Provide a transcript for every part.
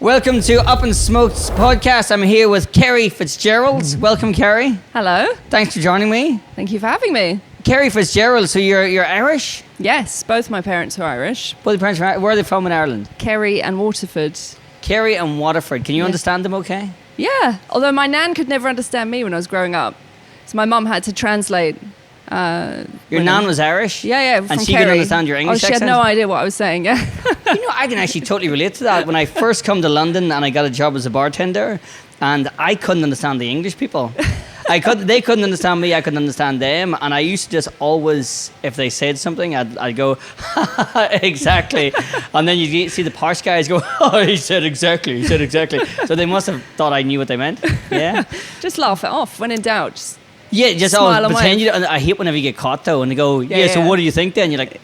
Welcome to Up In Smok'd Podcast. I'm here with Kerry Fitzgerald. Welcome, Kerry. Hello. Thanks for joining me. Thank you for having me. Kerry Fitzgerald, so you're Irish? Yes, both my parents are Irish. Both parents are, where are they from in Ireland? Kerry and Waterford. Kerry and Waterford. Can you understand them okay? Yeah, although my nan could never understand me when I was growing up. So my mum had to translate. Your nan was Irish? Yeah, from And she Kerry. could understand your English she accent? had no idea what I was saying, yeah. I can actually totally relate to that. When I first come to London and I got a job as a bartender, and I couldn't understand the English people. They couldn't understand me, I couldn't understand them, and I used to just always, if they said something, I'd go, exactly. And then you see the posh guys go, oh, he said exactly. So they must have thought I knew what they meant. Yeah. Just laugh it off when in doubt. Just smile and pretend wave. you. I hate whenever you get caught though, and they go, yeah. So what do you think then? You're like,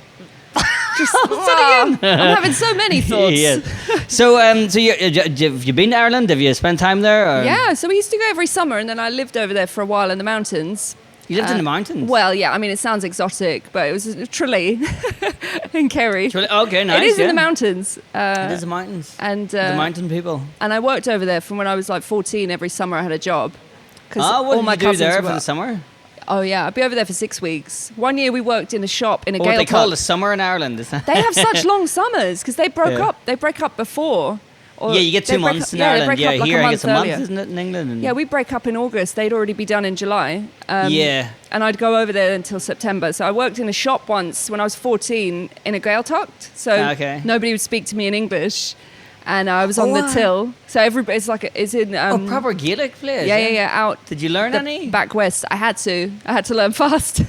I'm having so many thoughts. Yeah. So have you been to Ireland? Have you spent time there? Or? Yeah, so we used to go every summer, and then I lived over there for a while in the mountains. You lived in the mountains? Well, yeah, I mean, it sounds exotic, but it was Tralee in Kerry. Okay, nice. It is in the mountains. It is the mountains. And the mountain people. And I worked over there from when I was like 14. Every summer I had a job. What did you do there for the summer? Oh, yeah, I'd be over there for 6 weeks. One year we worked in a shop in a What Gael they pub. call the summer in Ireland, is that? They have such long summers because they broke up. They break up before. Yeah, you get 2 months in Ireland. Yeah, Here I guess a month, earlier. isn't it, in England? Yeah, we break up in August. They'd already be done in July. Yeah. And I'd go over there until September. So I worked in a shop once when I was 14 in a Gaeltacht. So nobody would speak to me in English. And I was on the till. So everybody's like, it's in... proper Gaelic place. Yeah, out. Did you learn any? Back west. I had to learn fast.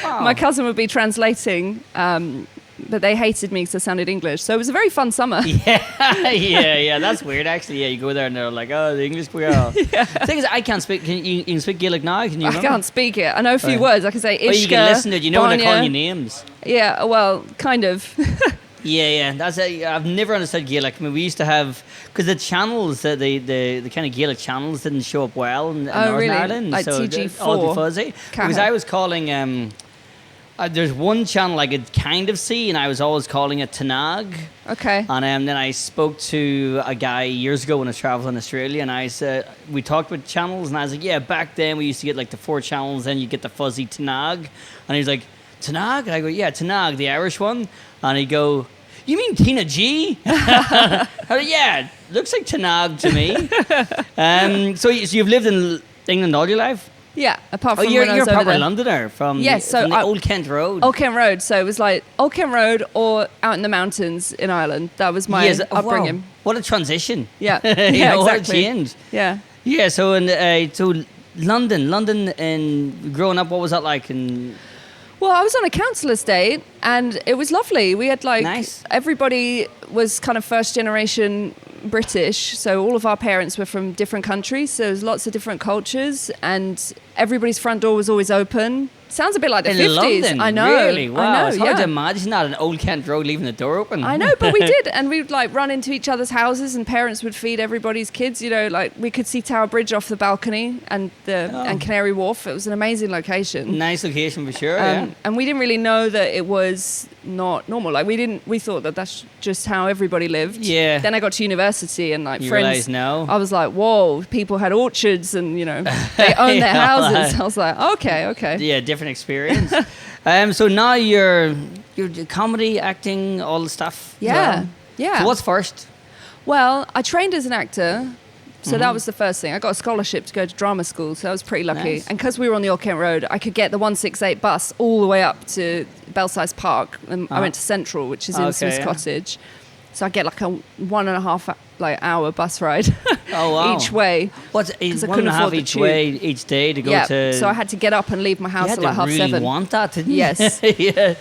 Wow. My cousin would be translating, but they hated me because I sounded English. So it was a very fun summer. Yeah, that's weird actually. Yeah, you go there and they're like, oh, the English girl. The thing is, I can't speak. You can speak Gaelic now? Can you remember? I can't speak it. I know a few words. I can say Ishka, you can listen to it. You know when they're calling you Banya. names. Yeah, well, kind of. Yeah. I've never understood Gaelic. I mean, we used to have, because the channels, the kind of Gaelic channels didn't show up well in Northern Ireland. Like so TG4. All too fuzzy. Because I was calling, there's one channel I could kind of see, and I was always calling it Tanag. Okay. And then I spoke to a guy years ago when I was traveling in Australia, and I said, we talked about channels, and I was like, yeah, back then we used to get like the 4 channels, then you get the fuzzy Tanag. And he's like, Tanag? And I go, yeah, Tanag, the Irish one. And he'd go, you mean Tina G? I go, yeah, looks like Tanag to me. So you've lived in England all your life? Yeah, apart from you're when I was a over proper there. Londoner from So the Old Kent Road. Old Kent Road. So it was like Old Kent Road or out in the mountains in Ireland. That was my upbringing. Wow. What a transition. Yeah, Exactly. What a exactly. change. Yeah. Yeah, so London and growing up, what was that like? Well, I was on a council estate and it was lovely. We had everybody was kind of first generation British. So all of our parents were from different countries. So there's lots of different cultures and everybody's front door was always open. Sounds a bit like the 50s. London, I know. Really? Wow. I know, it's hard to imagine that an Old Kent Road leaving the door open. I know, but we did. And we would run into each other's houses and parents would feed everybody's kids. We could see Tower Bridge off the balcony and and Canary Wharf. It was an amazing location. Nice location for sure, yeah. And we didn't really know that it was not normal. We thought that that's just how everybody lived. Yeah. Then I got to university and you friends. Realize no. I was like, whoa, people had orchards and, they owned their houses. I was like, okay. Yeah, different experience. So now you're comedy, acting, all the stuff. Yeah. So what's first? Well, I trained as an actor. So that was the first thing. I got a scholarship to go to drama school, so I was pretty lucky. Nice. And because we were on the Old Kent Road, I could get the 168 bus all the way up to Belsize Park. And I went to Central, which is in Swiss Cottage. So I get like a 1.5 hour bus ride each way. What's 1.5 each way each day to go to? So I had to get up and leave my house at like you really 7:30. Want that, didn't you? Yes.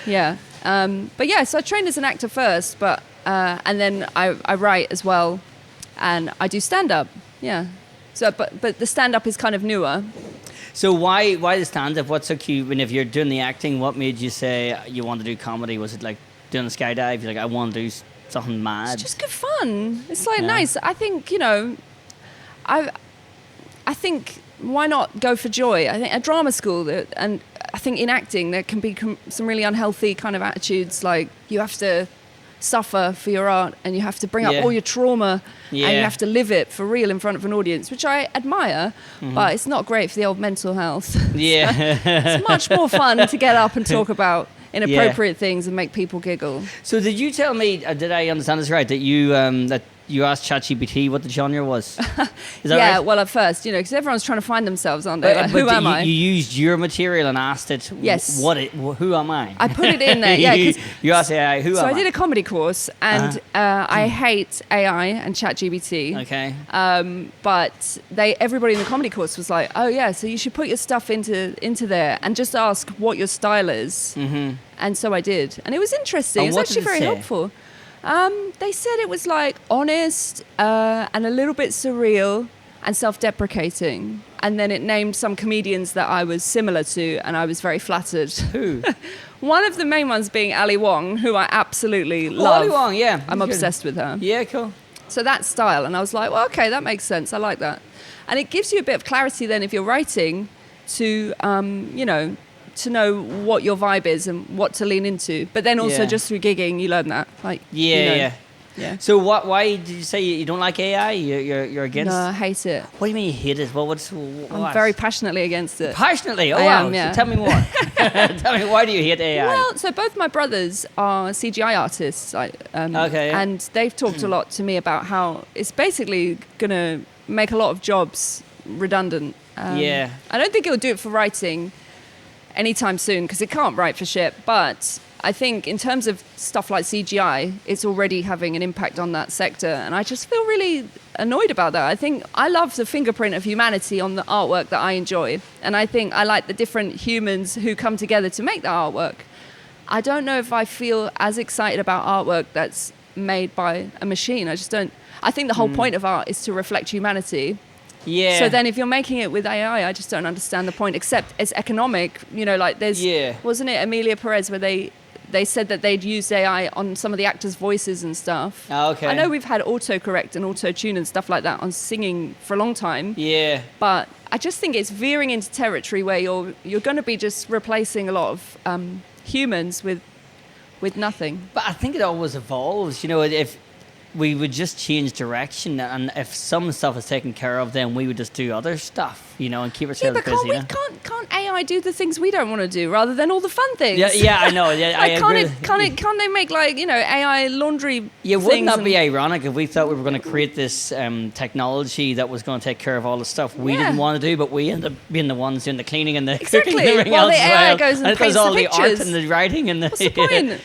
Yeah. So I trained as an actor first, but and then I write as well, and I do stand up. Yeah. So, but the stand up is kind of newer. So why the stand up? What took you? When if you're doing the acting, what made you say you want to do comedy? Was it like doing a skydive? You're like, I want to do something mad. It's just good fun. It's nice. I think I think why not go for joy? I think at drama school, and I think in acting there can be some really unhealthy kind of attitudes. Like you have to suffer for your art and you have to bring up Yeah. all your trauma and you Yeah. have to live it for real in front of an audience, which I admire, but it's not great for the old mental health. Yeah. It's much more fun to get up and talk about inappropriate things and make people giggle. So did you tell me, did I understand this right, that you asked ChatGPT what the genre was? Is that right? Well, at first, because everyone's trying to find themselves, aren't they? Like, who am I? You used your material and asked it, Yes. who am I? I put it in there, yeah. 'Cause you asked AI, who am I? So I did a comedy course, and I hate AI and ChatGPT. Okay. But everybody in the comedy course was like, "Oh yeah, so you should put your stuff into there and just ask what your style is." Mm-hmm. And so I did, and it was interesting. And It was what actually did it very say? helpful. They said it was like honest and a little bit surreal and self-deprecating. And then it named some comedians that I was similar to, and I was very flattered. Who? One of the main ones being Ali Wong, who I absolutely love. Ali Wong, yeah. I'm obsessed with her. Yeah, cool. So that style, and I was like, well, okay, that makes sense. I like that. And it gives you a bit of clarity then if you're writing to, to know what your vibe is and what to lean into. But then also just through gigging, you learn that. Like, Yeah. So why did you say you don't like AI? You're against? No, I hate it. What do you mean you hate it? What? I'm very passionately against it. Passionately? Oh, I wow. am, yeah. So tell me more. Tell me, why do you hate AI? Well, so both my brothers are CGI artists. Okay. Yeah. And they've talked a lot to me about how it's basically going to make a lot of jobs redundant. Yeah. I don't think it'll do it for writing anytime soon because it can't write for shit. But I think in terms of stuff like CGI, it's already having an impact on that sector. And I just feel really annoyed about that. I think I love the fingerprint of humanity on the artwork that I enjoy. And I think I like the different humans who come together to make that artwork. I don't know if I feel as excited about artwork that's made by a machine. I just don't. I think the whole point of art is to reflect humanity. Yeah. So then if you're making it with AI, I just don't understand the point, except it's economic. Like there's, wasn't it Emilia Perez where they said that they'd used AI on some of the actors' voices and stuff. Oh, okay. I know we've had autocorrect and auto-tune and stuff like that on singing for a long time. Yeah. But I just think it's veering into territory where you're going to be just replacing a lot of humans with nothing. But I think it always evolves. If we would just change direction, and if some stuff is taken care of, then we would just do other stuff, and keep ourselves busy. Can't AI do the things we don't want to do rather than all the fun things? Yeah, I know. Yeah, I agree. Can't they make AI laundry? Yeah, wouldn't that be ironic if we thought we were going to create this technology that was going to take care of all the stuff we didn't want to do, but we end up being the ones doing the cleaning and the cooking and everything else. The AI goes and does all the art pictures. and the writing and the. What's the point?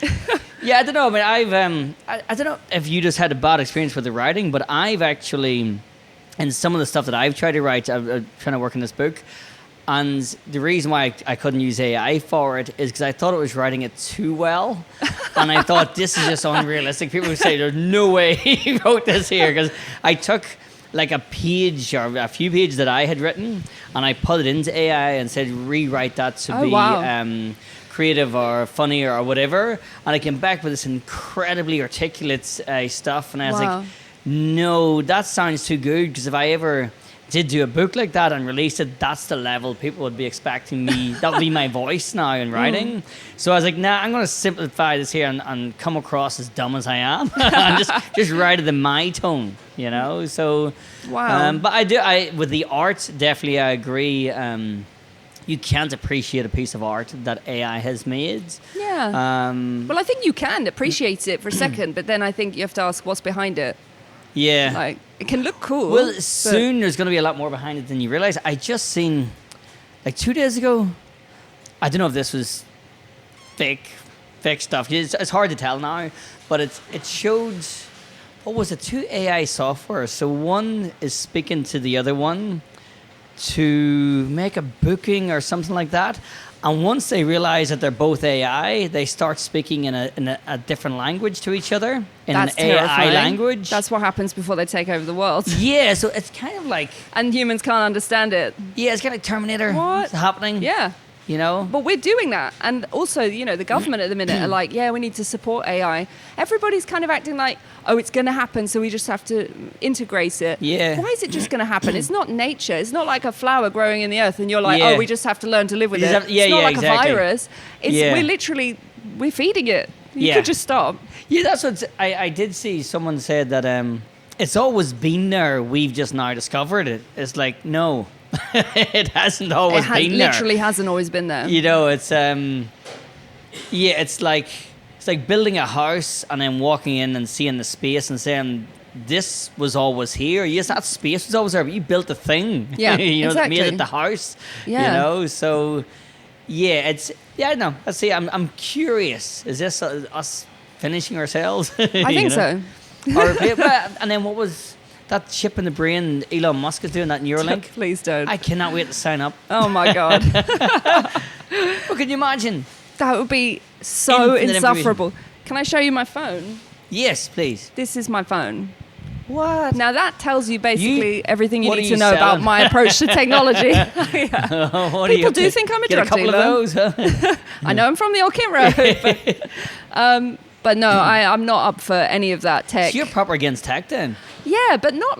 Yeah, I don't know. I mean, I don't know if you just had a bad experience with the writing, but I've actually, and some of the stuff that I've tried to write, I'm trying to work on this book, and the reason why I couldn't use AI for it is because I thought it was writing it too well, and I thought this is just unrealistic. People would say there's no way he wrote this here, because I took like a page or a few pages that I had written, and I put it into AI and said rewrite that to be creative or funny or whatever, and I came back with this incredibly articulate stuff, and I was like, no, that sounds too good, because if I ever did do a book like that and released it, that's the level people would be expecting me. That would be my voice now in writing. So I was like, nah, I'm going to simplify this here and come across as dumb as I am and just write it in my tone, So, but I with the art, definitely I agree. You can't appreciate a piece of art that AI has made. Yeah. Well, I think you can appreciate it for a second, but then I think you have to ask what's behind it. Yeah. Like, it can look cool. Well, soon there's going to be a lot more behind it than you realize. I just seen, 2 days ago, I don't know if this was fake stuff. It's hard to tell now, but it showed, what was it, 2 AI software. So one is speaking to the other one to make a booking or something like that, and once they realize that they're both AI, they start speaking in a different language to each other, That's an AI terrifying. language. That's what happens before they take over the world. Yeah, so it's kind of like, and humans can't understand it. Yeah, it's kind of like Terminator. What? Happening. Yeah. But we're doing that. And also, the government at the minute are like, yeah, we need to support AI. Everybody's kind of acting like, oh, it's going to happen, so we just have to integrate it. Yeah. Why is it just going to happen? It's not nature. It's not like a flower growing in the earth and you're like, oh, we just have to learn to live with it. It's not like a virus. We're feeding it. You could just stop. Yeah, that's what I did see. Someone said that it's always been there. We've just now discovered it. It's like, no, it hasn't always been there. It literally hasn't always been there. You know, it's it's like building a house and then walking in and seeing the space and saying, this was always here. Yes, that space was always there, but you built the thing. Yeah, you know, exactly. that made it the house. Yeah. You know, so no. Let's see. I'm curious. Is this us finishing ourselves? I think so. And then what was that chip in the brain Elon Musk is doing, that Neuralink? Please don't. I cannot wait to sign up. Oh my God. What can you imagine? That would be so Infinite insufferable. Can I show you my phone? Yes, please. This is my phone. What? Now that tells you basically everything you what need are to you know selling? about my approach to technology. People do think I'm a get drug a couple dealer. of those. Huh? I know I'm from the Old Kent Road. But no, I'm not up for any of that tech. So you're proper against tech then? Yeah, but not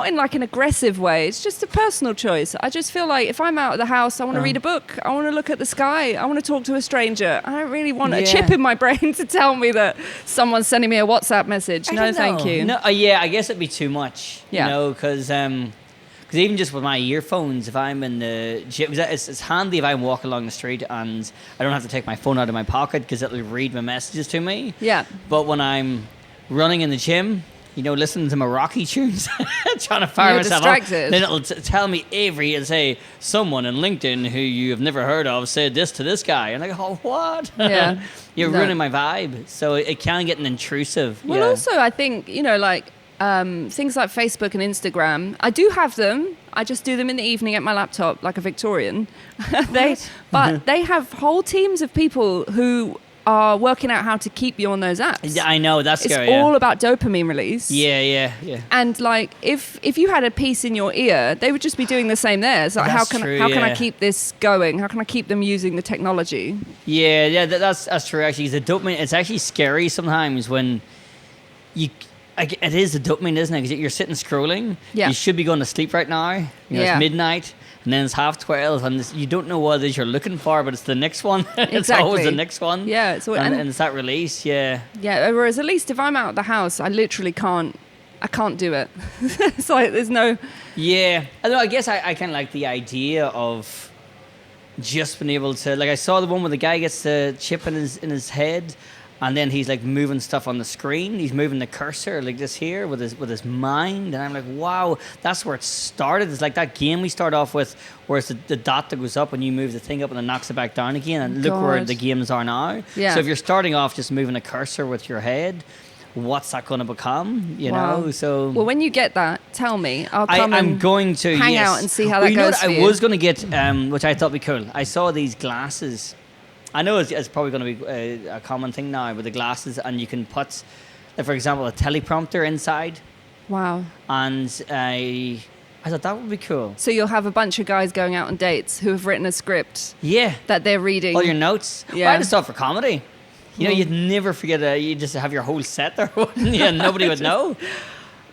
in like an aggressive way. It's just a personal choice. I just feel like if I'm out of the house, I want to read a book. I want to look at the sky. I want to talk to a stranger. I don't really want a chip in my brain to tell me that someone's sending me a WhatsApp message. No, thank you. No, I guess it'd be too much. Yeah. You know, because even just with my earphones, if I'm in the gym, it's handy if I'm walking along the street and I don't have to take my phone out of my pocket because it'll read my messages to me. Yeah. But when I'm running in the gym, you know, listening to my Rocky tunes, trying to fire You're myself distracted. up, then it'll tell me it'll say, someone in LinkedIn who you have never heard of said this to this guy. And I go, oh, what? Yeah. You're ruining my vibe. So it can get intrusive. Well, also, I think, you know, like things like Facebook and Instagram, I do have them. I just do them in the evening at my laptop like a Victorian. But they have whole teams of people who are working out how to keep you on those apps. Yeah, I know, that's scary. It's all about dopamine release. Yeah. And like, if you had a piece in your ear, they would just be doing the same there. So how can I keep this going? How can I keep them using the technology? Yeah, that's true. Actually, the dopamine. It's actually scary sometimes when it is the dopamine, isn't it? Because you're sitting scrolling. Yeah. You should be going to sleep right now. You know, it's midnight. And then it's 12:30, and you don't know what it is you're looking for, but it's the next one. It's always the next one. Yeah, and it's that release. Yeah. Yeah. Whereas at least if I'm out of the house, I literally can't do it. It's like there's no. Yeah, although I guess I kind of like the idea of just being able to, like, I saw the one where the guy gets the chip in his head. And then he's like moving stuff on the screen. He's moving the cursor like this here with his mind. And I'm like, wow, that's where it started. It's like that game we start off with, where it's the dot that goes up and you move the thing up and it knocks it back down again. And look where the games are now. Yeah. So if you're starting off just moving a cursor with your head, what's that going to become? You know? So well, when you get that, tell me. I'm going to hang out and see how that goes. I was going to get, which I thought would be cool. I saw these glasses. I know it's probably going to be a common thing now with the glasses, and you can put, like, for example, a teleprompter inside. Wow. And I thought that would be cool. So you'll have a bunch of guys going out on dates who have written a script. Yeah. That they're reading. All your notes. Yeah. Well, I just thought for comedy. You know, you'd never forget you just have your whole set there, wouldn't you? And nobody would know.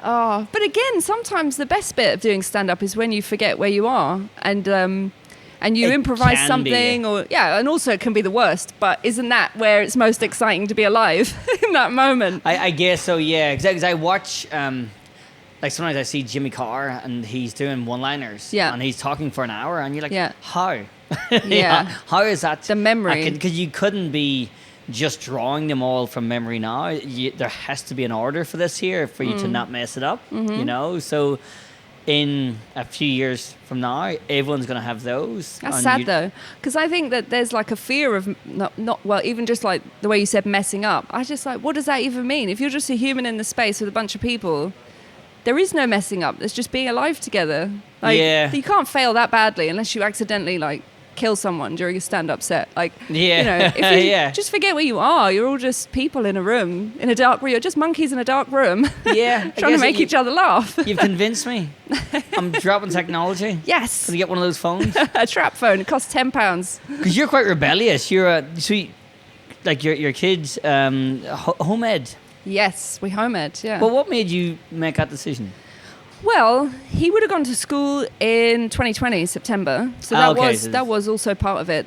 Oh, but again, sometimes the best bit of doing stand-up is when you forget where you are and you improvise something, and also it can be the worst, but isn't that where it's most exciting to be alive in that moment? I guess so, yeah. Because I watch, like sometimes I see Jimmy Carr and he's doing one-liners, and he's talking for an hour, and you're like, how? How is that? The memory. Because you couldn't be just drawing them all from memory now. There has to be an order for this here for you to not mess it up, you know? So in a few years from now, everyone's going to have those. That's sad though, because I think that there's like a fear of even just like the way you said messing up. I just like, what does that even mean? If you're just a human in the space with a bunch of people, there is no messing up. There's just being alive together. Like, you can't fail that badly unless you accidentally like kill someone during a stand-up set. Like, you know, if you just forget where you are, you're all just people in a room, in a dark room. You're just monkeys in a dark room. Yeah. Trying to make each other laugh. You've convinced me. I'm dropping technology. Yes. Can you get one of those phones? A trap phone. It costs £10. Because you're quite rebellious. You're sweet, like your kids, home ed. Yes, we home ed, yeah. Well, what made you make that decision? Well, he would have gone to school in 2020, September. So that was also part of it.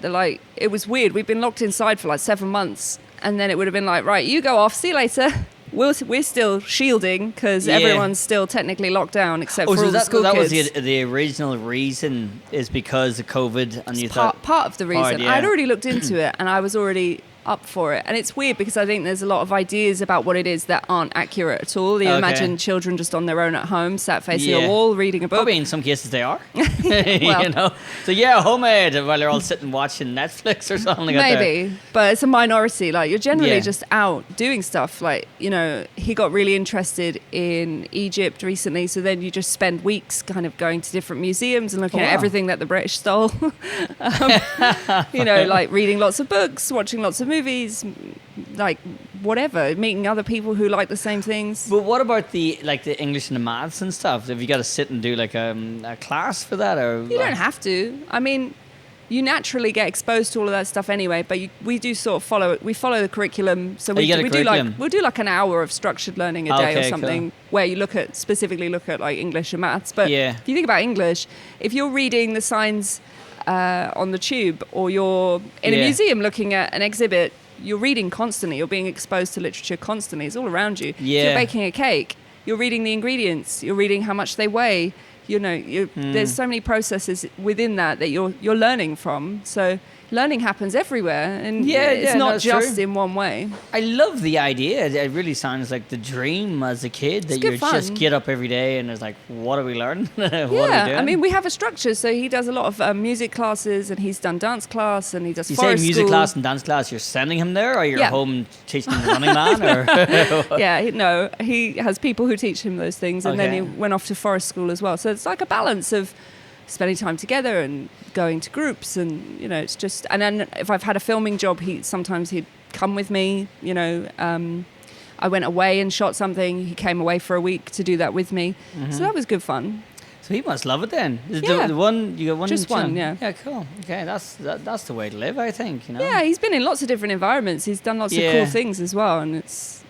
It was weird. We'd been locked inside for like 7 months. and then it would have been like, right, you go off, see you later. We're still shielding because everyone's still technically locked down except for all the school kids. That was the original reason, is because of COVID, and you thought part of the reason. I'd already looked into it, and I was already up for it. And it's weird because I think there's a lot of ideas about what it is that aren't accurate at all. You imagine children just on their own at home, sat facing a wall, reading a book. Probably in some cases they are. Well, you know? So homemade while they're all sitting watching Netflix or something like that. Maybe, but it's a minority. Like, you're generally just out doing stuff. Like, you know, he got really interested in Egypt recently, so then you just spend weeks kind of going to different museums and looking at everything that the British stole. You know, like reading lots of books, watching lots of movies, like whatever, meeting other people who like the same things. But what about the English and the maths and stuff? Have you got to sit and do like a class for that, or you don't have to? I mean, you naturally get exposed to all of that stuff anyway. But we do sort of follow the curriculum. So we'll do like an hour of structured learning a day or something, where you specifically look at like English and maths. But if you think about English, if you're reading the signs on the tube, or you're in a museum looking at an exhibit, you're reading constantly, you're being exposed to literature constantly, it's all around you. If you're baking a cake, you're reading the ingredients, you're reading how much they weigh, you know, there's so many processes within that you're learning from. So learning happens everywhere, and it's not just in one way. I love the idea. It really sounds like the dream as a kid, that you just get up every day and it's like, what are we learning? What are we doing? I mean, we have a structure. So he does a lot of music classes, and he's done dance class, and he does forest say music school. class and dance class, you're sending him there, or you're home teaching him the Running Man? Or he has people who teach him those things, and then he went off to forest school as well. So it's like a balance of spending time together and going to groups, and you know, it's just. And then if I've had a filming job, he'd come with me. You know, I went away and shot something. He came away for a week to do that with me. So that was good fun. So he must love it then. Is it the one you got one? Just one, yeah. Yeah, cool. Okay, that's the way to live, I think. You know. Yeah, he's been in lots of different environments. He's done lots of cool things as well, and it's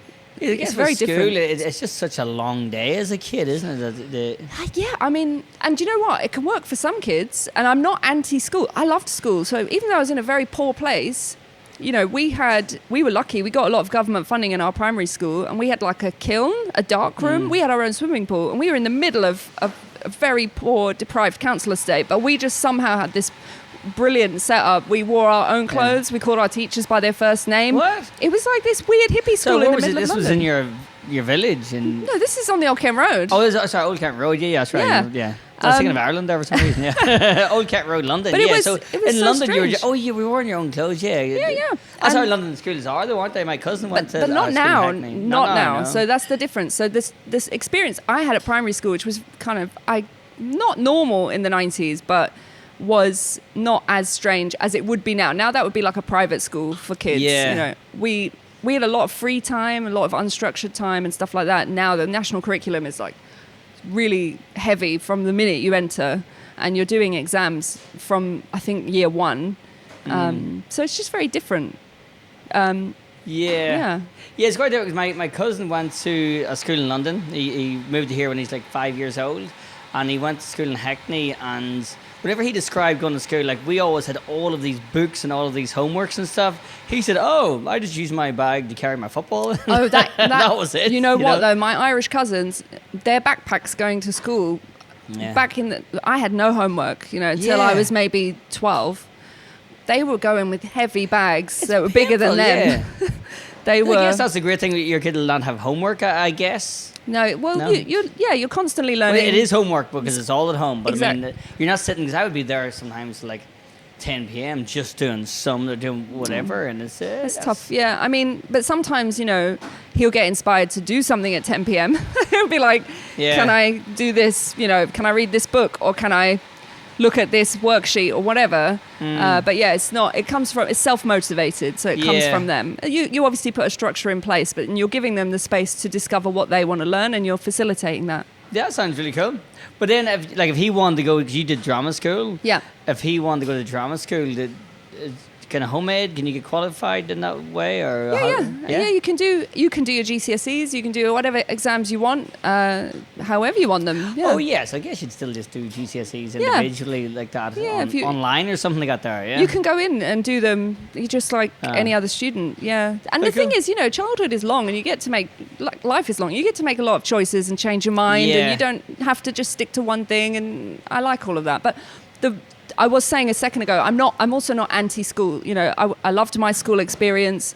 very different. It's just such a long day as a kid, isn't it? Yeah, I mean, and you know what? It can work for some kids, and I'm not anti-school. I loved school. So even though I was in a very poor place, you know, we were lucky. We got a lot of government funding in our primary school, and we had like a kiln, a dark room. We had our own swimming pool, and we were in the middle of a very poor, deprived council estate, but we just somehow had this brilliant setup. We wore our own clothes. We called our teachers by their first name. What? It was like this weird hippie school in the middle of London. This was in your village? No, this is on the Old Kent Road. Oh, sorry, Old Kent Road. Yeah, that's right. Yeah. I was thinking of Ireland there for some reason. Yeah, Old Kent Road, London. But it was in so London, strange. we were in your own clothes. Yeah. That's how London schools are, though, aren't they? My cousin went to. But not now. Not now. No. So that's the difference. So this experience I had at primary school, which was kind of not normal in the 90s, but was not as strange as it would be now. Now that would be like a private school for kids. Yeah. You know, we had a lot of free time, a lot of unstructured time and stuff like that. Now the national curriculum is like really heavy from the minute you enter, and you're doing exams from, I think, year one. So it's just very different. Yeah, it's quite different. My cousin went to a school in London. He moved here when he's like 5 years old, and he went to school in Hackney, and whenever he described going to school, like, we always had all of these books and all of these homeworks and stuff. He said, I just used my bag to carry my football. Oh, that was it. You know what, though? My Irish cousins, their backpacks going to school, I had no homework, until I was maybe 12. They were going with heavy bags that were bigger than them. I guess that's the great thing, that your kid will not have homework, I guess. No, well, no. You're constantly learning. Well, it is homework because it's all at home. But exactly. I mean, you're not sitting, because I would be there sometimes like 10 p.m. just doing doing whatever, and it's tough. Yeah, I mean, but sometimes he'll get inspired to do something at 10 p.m. He'll be like, "Can I do this? Can I read this book, or can I look at this worksheet or whatever?" But it's not. It's self-motivated, so it comes from them. You obviously put a structure in place, but you're giving them the space to discover what they want to learn, and you're facilitating that. Yeah, that sounds really cool. But then, if he wanted to go, because you did drama school. Yeah. If he wanted to go to drama school, kind of homemade? Can you get qualified in that way? Or yeah. You can do your GCSEs. You can do whatever exams you want, however you want them. Yeah. Oh yes, I guess you'd still just do GCSEs individually like that online or something like that. There, yeah. You can go in and do them. You're just like any other student. Yeah. And the thing is, childhood is long, and you get to make life is long. You get to make a lot of choices and change your mind, and you don't have to just stick to one thing. And I like all of that, but I was saying a second ago, I'm also not anti-school. I loved my school experience,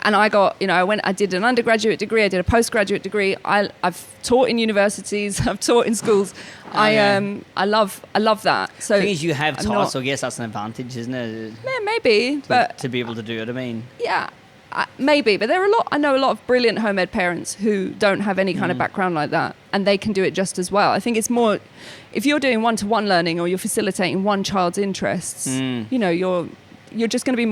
and I got, I did an undergraduate degree, I did a postgraduate degree. I've taught in universities, I've taught in schools. I love that. So the thing is, you have taught, so I guess that's an advantage, isn't it? Yeah, maybe, but to be able to do it, I mean. Yeah. Maybe, but I know a lot of brilliant home ed parents who don't have any kind of background like that, and they can do it just as well. I think it's more, if you're doing one-to-one learning or you're facilitating one child's interests, you're just going to be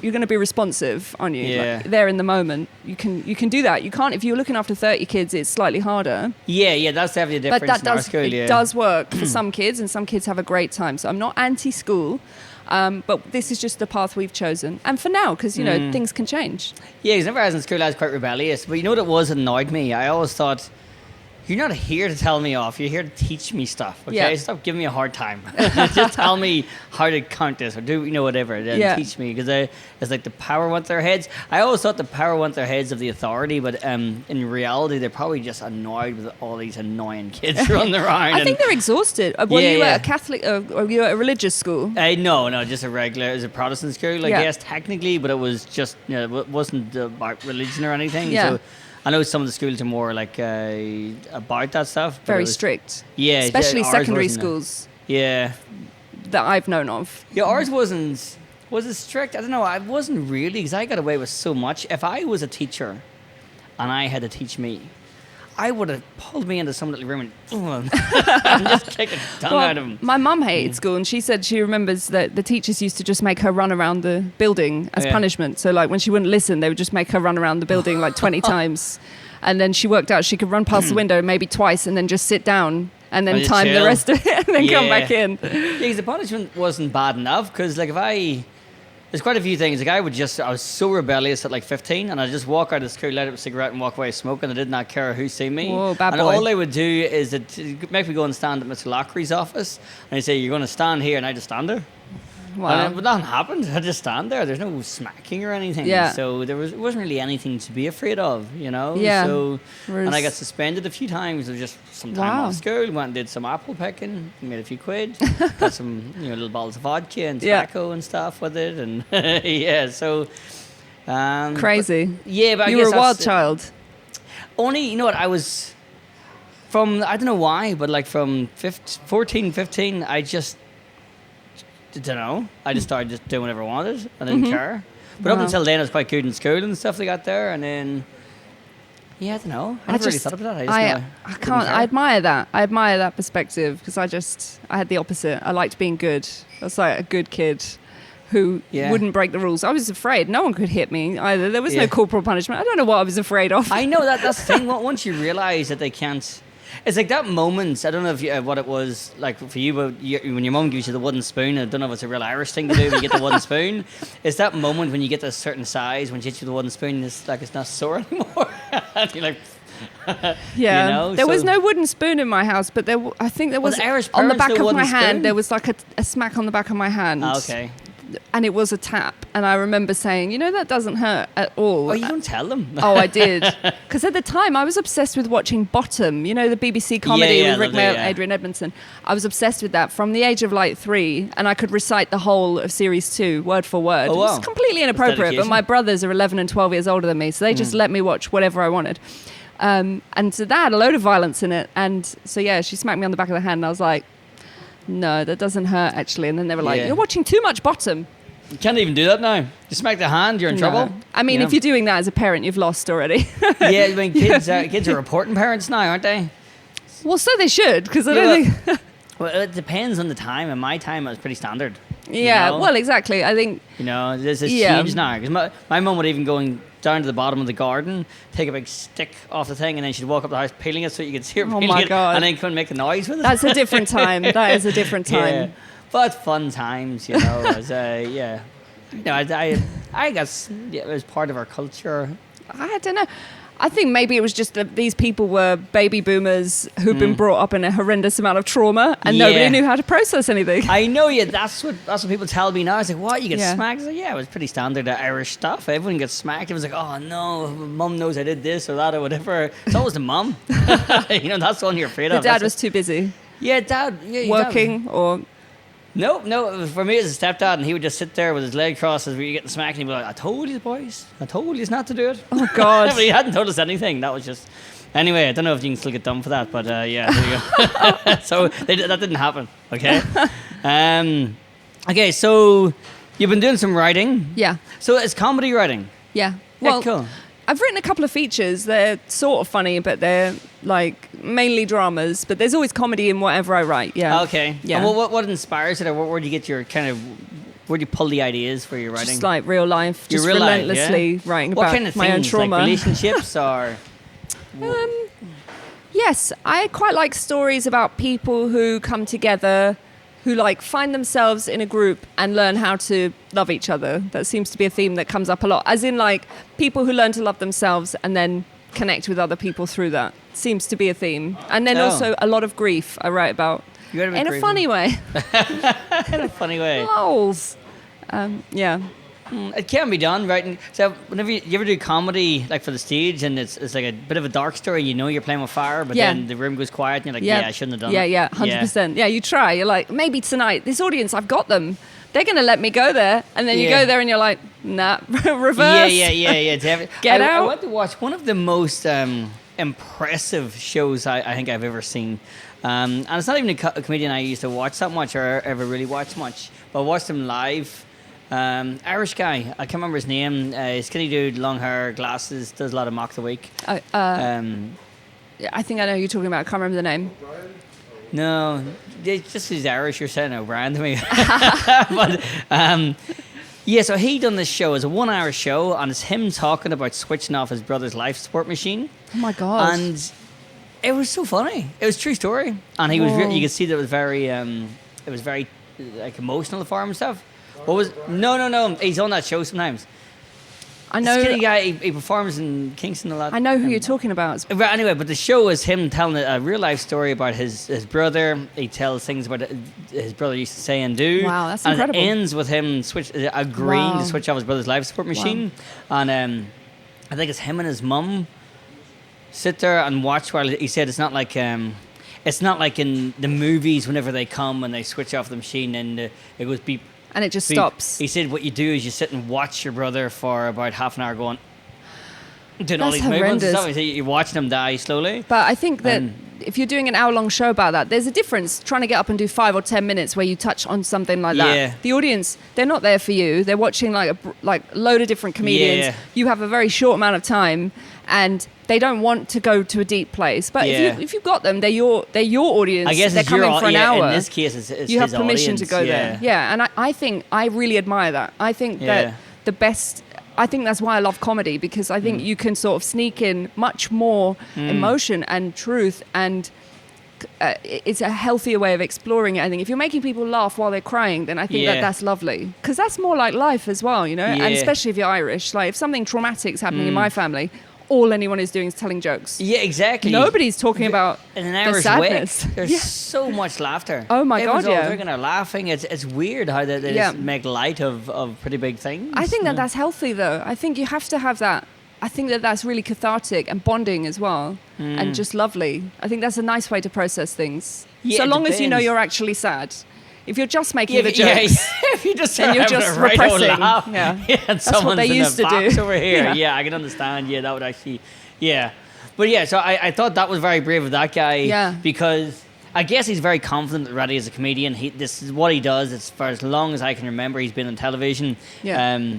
you're going to be responsive, aren't you? Yeah. Like, there in the moment. You can do that. You can't, if you're looking after 30 kids, it's slightly harder. Yeah, that's definitely a difference in our school, it does work for some kids, and some kids have a great time. So I'm not anti-school. But this is just the path we've chosen. And for now, because, things can change. Yeah, because whenever I was in school, I was quite rebellious. But what it was that annoyed me? I always thought, you're not here to tell me off. You're here to teach me stuff, okay? Yeah. Stop giving me a hard time. Just tell me how to count this or do, whatever. And teach me. Because it's like the power went their heads. I always thought the power went their heads of the authority. But in reality, they're probably just annoyed with all these annoying kids running around. I think they're exhausted. Were you at a Catholic or were you at a religious school? No, just a regular. It was a Protestant school, I guess, technically. But it was just, it wasn't about religion or anything. Yeah. So I know some of the schools are more like about that stuff. Very strict. Yeah. Especially secondary schools. Yeah. That I've known of. Yeah, ours wasn't. Was it strict? I don't know. I wasn't really, because I got away with so much. If I was a teacher and I had to teach me, I would have pulled me into some little room and just kicked a tongue out of them. My mum hated school, and she said she remembers that the teachers used to just make her run around the building as punishment. So like when she wouldn't listen, they would just make her run around the building like 20 times. And then she worked out she could run past the window maybe twice and then just sit down and then time the rest of it and then come back in. Yeah, because the punishment wasn't bad enough, because like there's quite a few things. Like I was so rebellious at like 15, and I'd just walk out of school, light up a cigarette, and walk away smoking. I did not care who see me. Whoa, bad boy. And all they would do is make me go and stand at Mr. Lockery's office, and he'd say, "You're going to stand here," and I just stand there. Wow. But nothing happened. I just stand there. There's no smacking or anything. Yeah. So it wasn't really anything to be afraid of, Yeah. So, and I got suspended a few times. It was just some time off school. Went and did some apple picking. Made a few quid. Got some little bottles of vodka and tobacco and stuff with it. And so. Crazy. But I you guess were a wild child. Only, I was from, I don't know why, but like from 14, 15, I just, don't know. I just started just doing whatever I wanted. I didn't care. But up until then, I was quite good in school and stuff like that there. And then, I don't know. I never really thought about that. I can't. I admire that. I admire that perspective, because I had the opposite. I liked being good. I was like a good kid who wouldn't break the rules. I was afraid. No one could hit me either. There was no corporal punishment. I don't know what I was afraid of. I know that's the thing. Once you realise that they can't. It's like that moment. I don't know if what it was like for you, but when your mum gives you the wooden spoon, I don't know if it's a real Irish thing to do when you get the wooden spoon. It's that moment when you get to a certain size, when she hits you the wooden spoon, it's like it's not sore anymore. And you're like, there was no wooden spoon in my house, but I think there was Irish on the back of my spoon? hand. There was like a smack on the back of my hand. Okay. And it was a tap, and I remember saying, that doesn't hurt at all. Oh, you don't tell them. Oh, I did. Because at the time, I was obsessed with watching Bottom, the BBC comedy with Rick Mail and Adrian Edmondson. I was obsessed with that from the age of like 3, and I could recite the whole of series 2, word for word. Oh, wow. It was completely inappropriate, but my brothers are 11 and 12 years older than me, so they just let me watch whatever I wanted. And so that had a load of violence in it. And so, she smacked me on the back of the hand, and I was like, no, that doesn't hurt, actually. And then they were like, you're watching too much Bottom. You can't even do that now. You smack the hand, you're in trouble. I mean, if you're doing that as a parent, you've lost already. I mean, kids are reporting parents now, aren't they? Well, so they should, because I don't think... Well, it depends on the time. In my time, it was pretty standard. Well, exactly. I think... This has changed now. Because my mum would even go down to the bottom of the garden, take a big stick off the thing, and then she'd walk up the house peeling it so you could see her peeling it, and then come and make a noise with it. That's a different time. That is a different time. But fun times, No, I guess it was part of our culture. I don't know. I think maybe it was just that these people were baby boomers who'd been brought up in a horrendous amount of trauma and nobody knew how to process anything. I know, yeah. That's what people tell me now. It's like, what, you get smacked? I was like, yeah, it was pretty standard Irish stuff. Everyone gets smacked. It was like, oh no, mum knows I did this or that or whatever. It's always the mum. That's the one you're afraid of. The dad was too busy. Yeah, dad. Yeah, working or... No. For me, it was a stepdad, and he would just sit there with his leg crossed as we were getting smacked, and he'd be like, I told you, boys. I told you not to do it. Oh, God. But he hadn't told us anything. That was just... Anyway, I don't know if you can still get done for that, but yeah, there you go. So that didn't happen, okay? Okay, so you've been doing some writing. Yeah. So it's comedy writing. Yeah. Well, cool. I've written a couple of features. They're sort of funny, but they're like mainly dramas. But there's always comedy in whatever I write. Yeah. Okay. Yeah. And what inspires it, or where do you get your where do you pull the ideas for your writing? Just like real life. Just real relentlessly life, writing what about kind of my own things, trauma. like relationships or. Yes, I quite like stories about people who come together, who like find themselves in a group and learn how to love each other. That seems to be a theme that comes up a lot. As in like people who learn to love themselves and then connect with other people through that. Seems to be a theme. And then also a lot of grief I write about. In a funny way. In a funny way. Lols. Yeah. It can be done, right? So whenever you ever do comedy, like for the stage, and it's like a bit of a dark story, you're playing with fire, but then the room goes quiet, and you're like, I shouldn't have done it. Yeah, 100%. Yeah, you try. You're like, maybe tonight, this audience, I've got them. They're going to let me go there. And then you go there and you're like, nah, reverse. Yeah. Get out. I went to watch one of the most impressive shows I think I've ever seen. And it's not even a comedian I used to watch that much or ever really watch much, but I watched him live. Irish guy, I can't remember his name. Skinny dude, long hair, glasses, does a lot of mock the week. I think I know who you're talking about. I can't remember the name. No, it's just he's Irish. You're saying O'Brien to me. But so he done this show as a 1 hour show, and it's him talking about switching off his brother's life support machine. Oh my God! And it was so funny. It was a true story, and he was. You could see that it was very like emotional for him and stuff. What was? No. He's on that show sometimes. I know. Skinny guy. He performs in Kingston a lot. I know who you're talking about. Right, anyway, but the show is him telling a real life story about his brother. He tells things about his brother used to say and do. Wow, that's incredible. And it ends with him agreeing to switch off his brother's life support machine. Wow. And I think it's him and his mum sit there and watch while he said it's not like in the movies whenever they come and they switch off the machine and it goes beep. And it just stops. He said what you do is you sit and watch your brother for about half an hour doing all these movements and stuff. He said you're watching him die slowly. But I think that if you're doing an hour-long show about that, there's a difference trying to get up and do 5 or 10 minutes where you touch on something like that. The audience, they're not there for you. They're watching like a load of different comedians. Yeah. You have a very short amount of time, and they don't want to go to a deep place. But if you've got them, they're your audience. I guess they're coming for an hour. In this case, it's you have his permission audience. to go there. Yeah, and I think I really admire that. I think that the best. I think that's why I love comedy, because I think you can sort of sneak in much more emotion and truth, and it's a healthier way of exploring it. I think if you're making people laugh while they're crying, then I think that's lovely, because that's more like life as well, you know. And especially if you're Irish, like if something traumatic's happening in my family, all anyone is doing is telling jokes. Yeah, exactly. Nobody's talking about in an Irish sadness. Way. There's so much laughter. Oh my God, all drinking or laughing. It's weird how they just make light of pretty big things. I think that's healthy, though. I think you have to have that. I think that's really cathartic and bonding as well, and just lovely. I think that's a nice way to process things. Yeah, so long as you know you're actually sad. If you're just making the jokes, if you just then you're just repressing. And that's what they used to do over here. Yeah, I can understand. Yeah, that would actually. Yeah, but so I thought that was very brave of that guy. Yeah, because I guess he's very confident already as a comedian. This is what he does. It's for as long as I can remember. He's been on television. Yeah.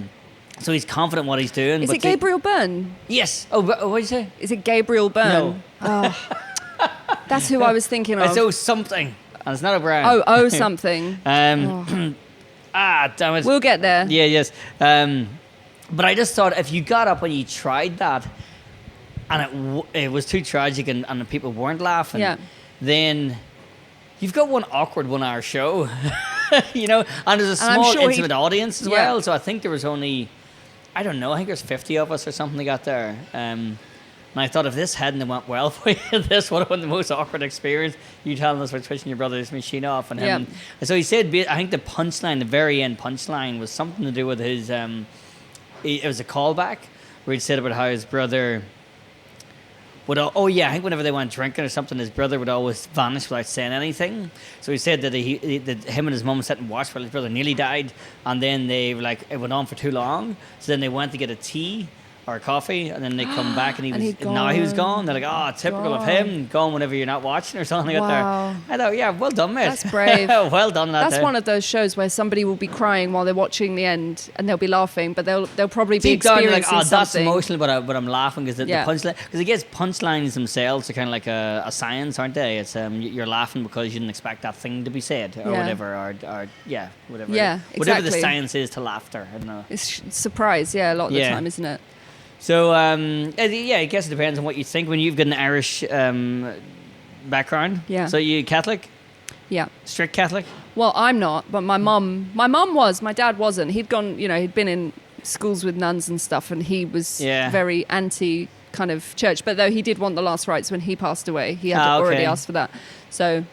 So he's confident what he's doing. Is it Gabriel Byrne? Yes. Oh, what did you say? Is it Gabriel Byrne? No. Oh, that's who I was thinking of. It's something. And it's not a brand. Oh, something. Damn it. We'll get there. Yeah, yes. But I just thought if you got up and you tried that, and it was too tragic, and the people weren't laughing, then you've got one awkward 1 hour show. you know, and there's a small sure intimate audience as Yeah. well. So I think there was only, I don't know, I think there's 50 of us or something like that there. And I thought if this hadn't went well for you, this would have been the most awkward experience. You telling us about switching your brother's machine off and him. And so he said, I think the punchline, the very end punchline, was something to do with his. It was a callback where he said about how his brother would. I think whenever they went drinking or something, his brother would always vanish without saying anything. So he said that that him and his mum sat and watched while his brother nearly died, and then they were like, it went on for too long. So then they went to get a tea or coffee, and then they come back and he was gone. They're like, oh, typical of him, gone whenever you're not watching or something like that. I thought, yeah, well done, mate. That's brave. Well done. That's one of those shows where somebody will be crying while they're watching the end, and they'll be laughing, but they'll probably be experiencing something. That's emotional, but I'm laughing because the punchline. Because I guess punchlines themselves are kind of like a science, aren't they? It's you're laughing because you didn't expect that thing to be said or whatever, or whatever. Yeah, exactly. Whatever the science is to laughter. I don't know. It's surprise, a lot of the time, isn't it? So, I guess it depends on what you think. When you've got an Irish background, so you Catholic? Yeah. Strict Catholic? Well, I'm not, but my mum was. My dad wasn't. He'd gone, he'd been in schools with nuns and stuff, and he was very anti kind of church. But though he did want the last rites when he passed away, he had already asked for that. So,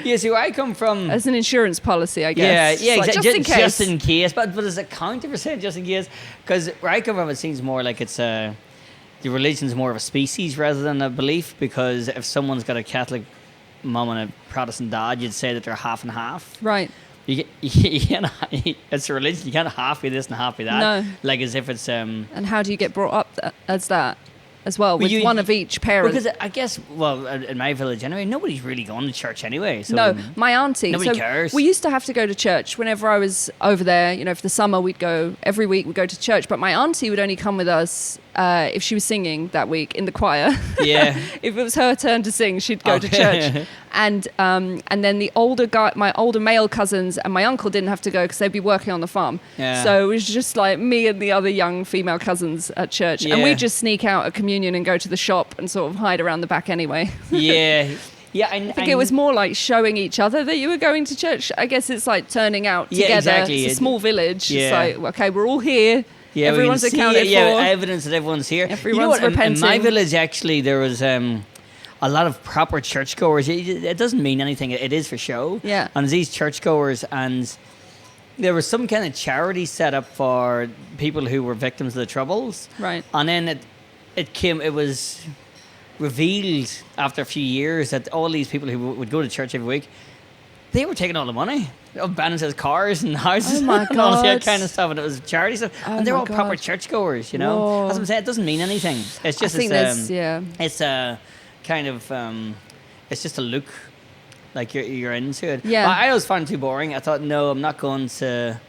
see where I come from. As an insurance policy, I guess. Yeah, like, exactly. Just in case. But does it count if you're just in case? Because where I come from, it seems more like it's the religion's more of a species rather than a belief. Because if someone's got a Catholic mum and a Protestant dad, you'd say that they're half and half. Right. You can't, it's a religion. You can't half be this and half be that. No. Like as if it's. And how do you get brought up as that? As well, with one of each parent. Because I guess, in my village anyway, nobody's really going to church anyway. So no, my auntie. Nobody cares. We used to have to go to church whenever I was over there. For the summer, we'd go every week. We'd go to church, but my auntie would only come with us if she was singing that week in the choir. Yeah. If it was her turn to sing, she'd go to church. And then the my older male cousins and my uncle didn't have to go because they'd be working on the farm. Yeah. So it was just like me and the other young female cousins at church, and we'd just sneak out at communion and go to the shop and sort of hide around the back anyway. Yeah. I think it was more like showing each other that you were going to church. I guess it's like turning out together. Exactly. It's a small village. Yeah. It's like, okay, we're all here. Yeah, everyone's accounted for. Yeah, evidence that everyone's here. Everyone's repenting. In my village, actually, there was a lot of proper churchgoers. It doesn't mean anything. It is for show. Yeah. And these churchgoers, and there was some kind of charity set up for people who were victims of the Troubles. Right. And then it was revealed after a few years that all these people who would go to church every week, they were taking all the money. Abandoning his cars and houses and all that kind of stuff, and it was charity stuff. And they're all proper churchgoers, Whoa. That's what I'm saying. It doesn't mean anything. It's just it's a kind of it's just a look like you're into it. Yeah. But I always found it too boring. I thought, no, I'm not going to.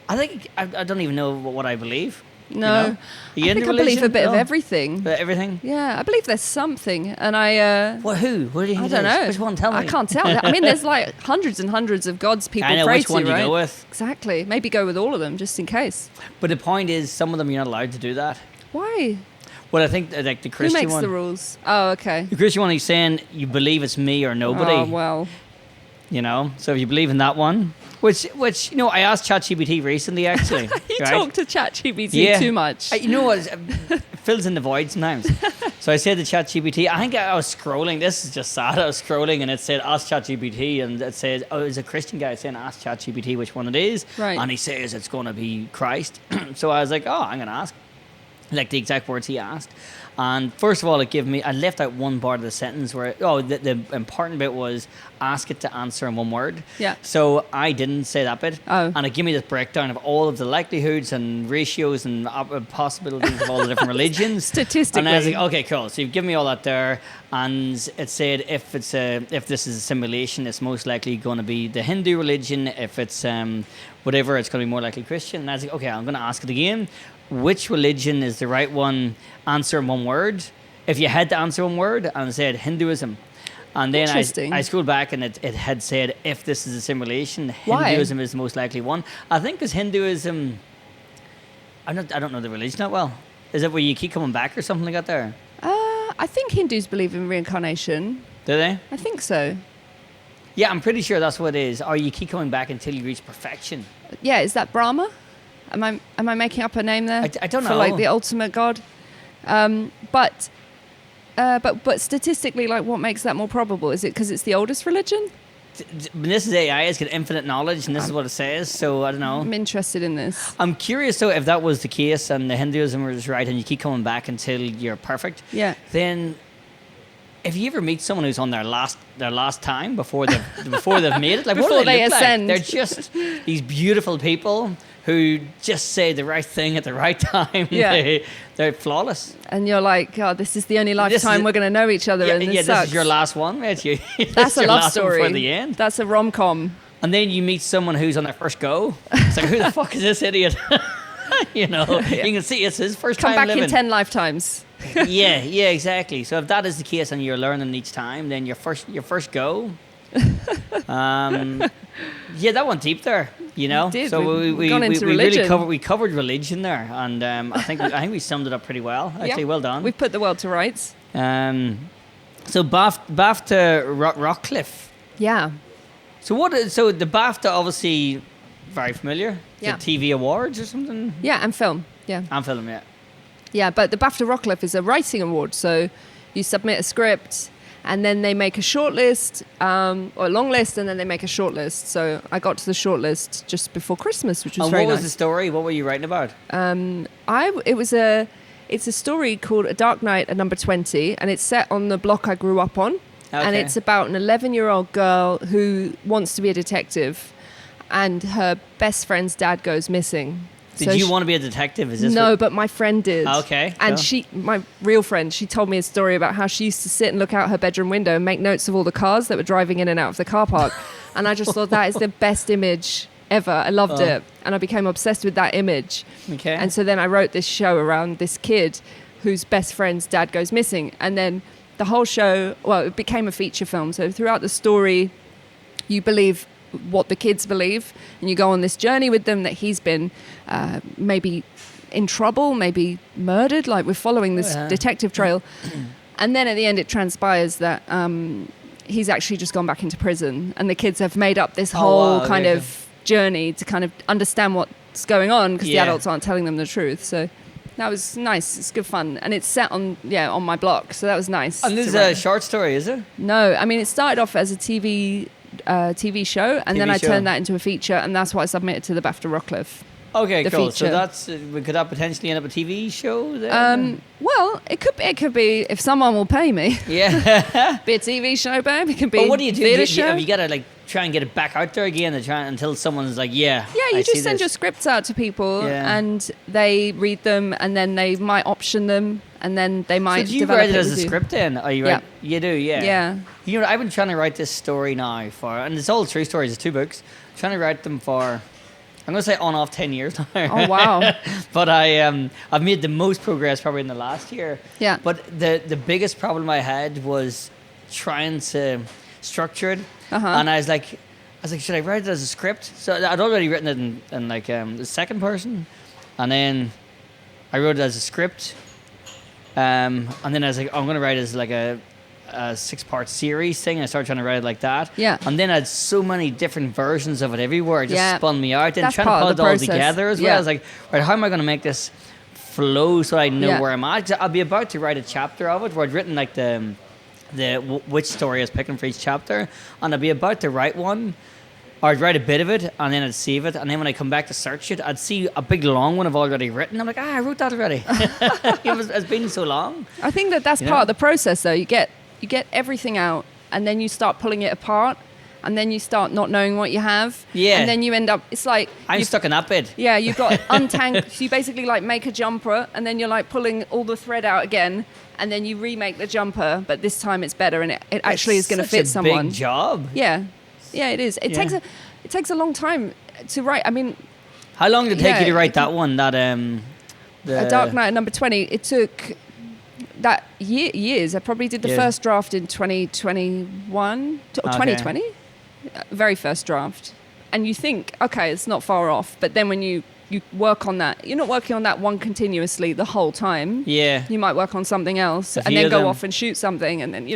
I think I don't even know what I believe. No, I think I believe a bit of everything. Everything? Yeah, I believe there's something, and I. Who? What do you think? I don't know. Which one? Tell me. I can't tell. I mean, there's like hundreds and hundreds of gods people pray to, right? Which one do you go with? Exactly. Maybe go with all of them just in case. But the point is, some of them you're not allowed to do that. Why? Well, I think like the Christian one. Who makes the rules? Oh, okay. The Christian one, he's saying you believe it's me or nobody. Oh well. So if you believe in that one. Which I asked ChatGPT recently, actually. You talk to ChatGPT too much. What? It fills in the void sometimes. So I said to ChatGPT, I think I was scrolling. This is just sad. I was scrolling and it said, ask ChatGPT. And it says, it's a Christian guy saying, ask ChatGPT which one it is. Right. And he says it's going to be Christ. So I was like, I'm going to ask. Like the exact words he asked. And first of all, I left out one part of the sentence where, the important bit was ask it to answer in one word. Yeah. So I didn't say that bit. Oh. And it gave me this breakdown of all of the likelihoods and ratios and possibilities of all the different religions. Statistically. And I was like, okay, cool. So you've given me all that there. And it said if this is a simulation, it's most likely going to be the Hindu religion. If it's whatever, it's going to be more likely Christian. And I was like, okay, I'm going to ask it again. Which religion is the right one? Answer in one word. If you had to answer one word, and it said Hinduism. And then I scrolled back and it had said, if this is a simulation, Hinduism is the most likely one. I think because Hinduism, I don't know the religion that well. Is it where you keep coming back or something like that there? I think Hindus believe in reincarnation. Do they? I think so. Yeah, I'm pretty sure that's what it is. Or you keep coming back until you reach perfection. Yeah, is that Brahma? Am I making up a name there? I don't know. For like the ultimate god. But statistically, like, what makes that more probable? Is it because it's the oldest religion? This is AI. It's got infinite knowledge, and this is what it says. So I don't know. I'm interested in this. I'm curious though if that was the case, and the Hinduism was right, and you keep coming back until you're perfect. Yeah. Then, if you ever meet someone who's on their last time before they've made it, like before what do they look ascend, like? They're just these beautiful people who just say the right thing at the right time. Yeah. They're flawless. And you're like, God, this is the only lifetime we're going to know each other. And this sucks. is your last one, mate. That's a love story. For the end. That's a rom-com. And then you meet someone who's on their first go. It's like, who the fuck is this idiot? You can see it's his first time living. Come back in 10 lifetimes. yeah, exactly. So if that is the case and you're learning each time, then your first go. That went deep there. It did. So we gone into really covered religion there, and I think we summed it up pretty well. Actually, well done. We've put the world to rights. So BAFTA Rockcliffe. Yeah. So the BAFTA, obviously very familiar. Yeah. The TV awards or something. Yeah, and film. Yeah. And film, yeah. Yeah, but the BAFTA Rockcliffe is a writing award. So you submit a script, and then they make a short list, or a long list, and then they make a short list. So I got to the short list just before Christmas, which was very nice. And what was the story? What were you writing about? It's a story called A Dark Night at Number 20, and it's set on the block I grew up on. Okay. And it's about an 11-year-old girl who wants to be a detective, and her best friend's dad goes missing. Did you want to be a detective? But my friend did. Okay. And my real friend, she told me a story about how she used to sit and look out her bedroom window and make notes of all the cars that were driving in and out of the car park. And I just thought that is the best image ever. I loved it. And I became obsessed with that image. Okay. And so then I wrote this show around this kid whose best friend's dad goes missing. And then the whole show, it became a feature film. So throughout the story, you believe what the kids believe, and you go on this journey with them that he's been maybe in trouble, maybe murdered, like we're following this detective trail. And then at the end it transpires that he's actually just gone back into prison, and the kids have made up this whole kind of journey to kind of understand what's going on, because the adults aren't telling them the truth. So that was nice. It's good fun, and it's set on my block, so that was nice. And this is a short story, is it? No, I mean, it started off as a TV show, and then I turned that into a feature, and that's what I submitted to the BAFTA Rockcliff. Okay, cool. Feature. So that's could that potentially end up a TV show then? Well, it could be if someone will pay me. Yeah, be a TV show, babe. It can be. But what do you do? Show. You gotta try and get it back out there again, until someone's like, you just send your scripts out to people, and they read them, and then they might option them, and then they might. So do you write it as a script then? Are you right? You do, yeah. Yeah. I've been trying to write this story now and it's all true stories. It's 2 books. I'm trying to write them for, I'm going to say on off 10 years now. Oh, wow. But I've made the most progress probably in the last year. Yeah. But the biggest problem I had was trying to structure it. And I was like, should I write it as a script? So I'd already written it in the second person. And then I wrote it as a script. And then I was like, I'm going to write it as like a 6-part series thing. I started trying to write it like that. Yeah. And then I had so many different versions of it everywhere. It just spun me out. And that's trying to put it all together as well. Yeah. I was like, right, how am I going to make this flow so I know where I'm at? 'Cause I'll be about to write a chapter of it where I'd written like which story I was picking for each chapter. And I'd be about to write one. Or I'd write a bit of it, and then I'd save it, and then when I come back to search it, I'd see a big long one I've already written. I'm like, I wrote that already. It's been so long. I think that's part of the process, though. You get everything out, and then you start pulling it apart, and then you start not knowing what you have. Yeah. And then you end up, it's like... I'm stuck in that bit. Yeah, you've got untangled. So you basically make a jumper, and then you're pulling all the thread out again, and then you remake the jumper, but this time it's better, and it actually is going to fit someone. It's a big job. Yeah. Yeah, it is. It takes a long time to write. I mean, how long did it take you to write that one? That A Dark Night at Number 20. It took that years. I probably did the first draft in 2021 or 2020. Very first draft. And you think, okay, it's not far off. But then when you work on that, you're not working on that one continuously the whole time. Yeah. You might work on something else and then go off and shoot something and then,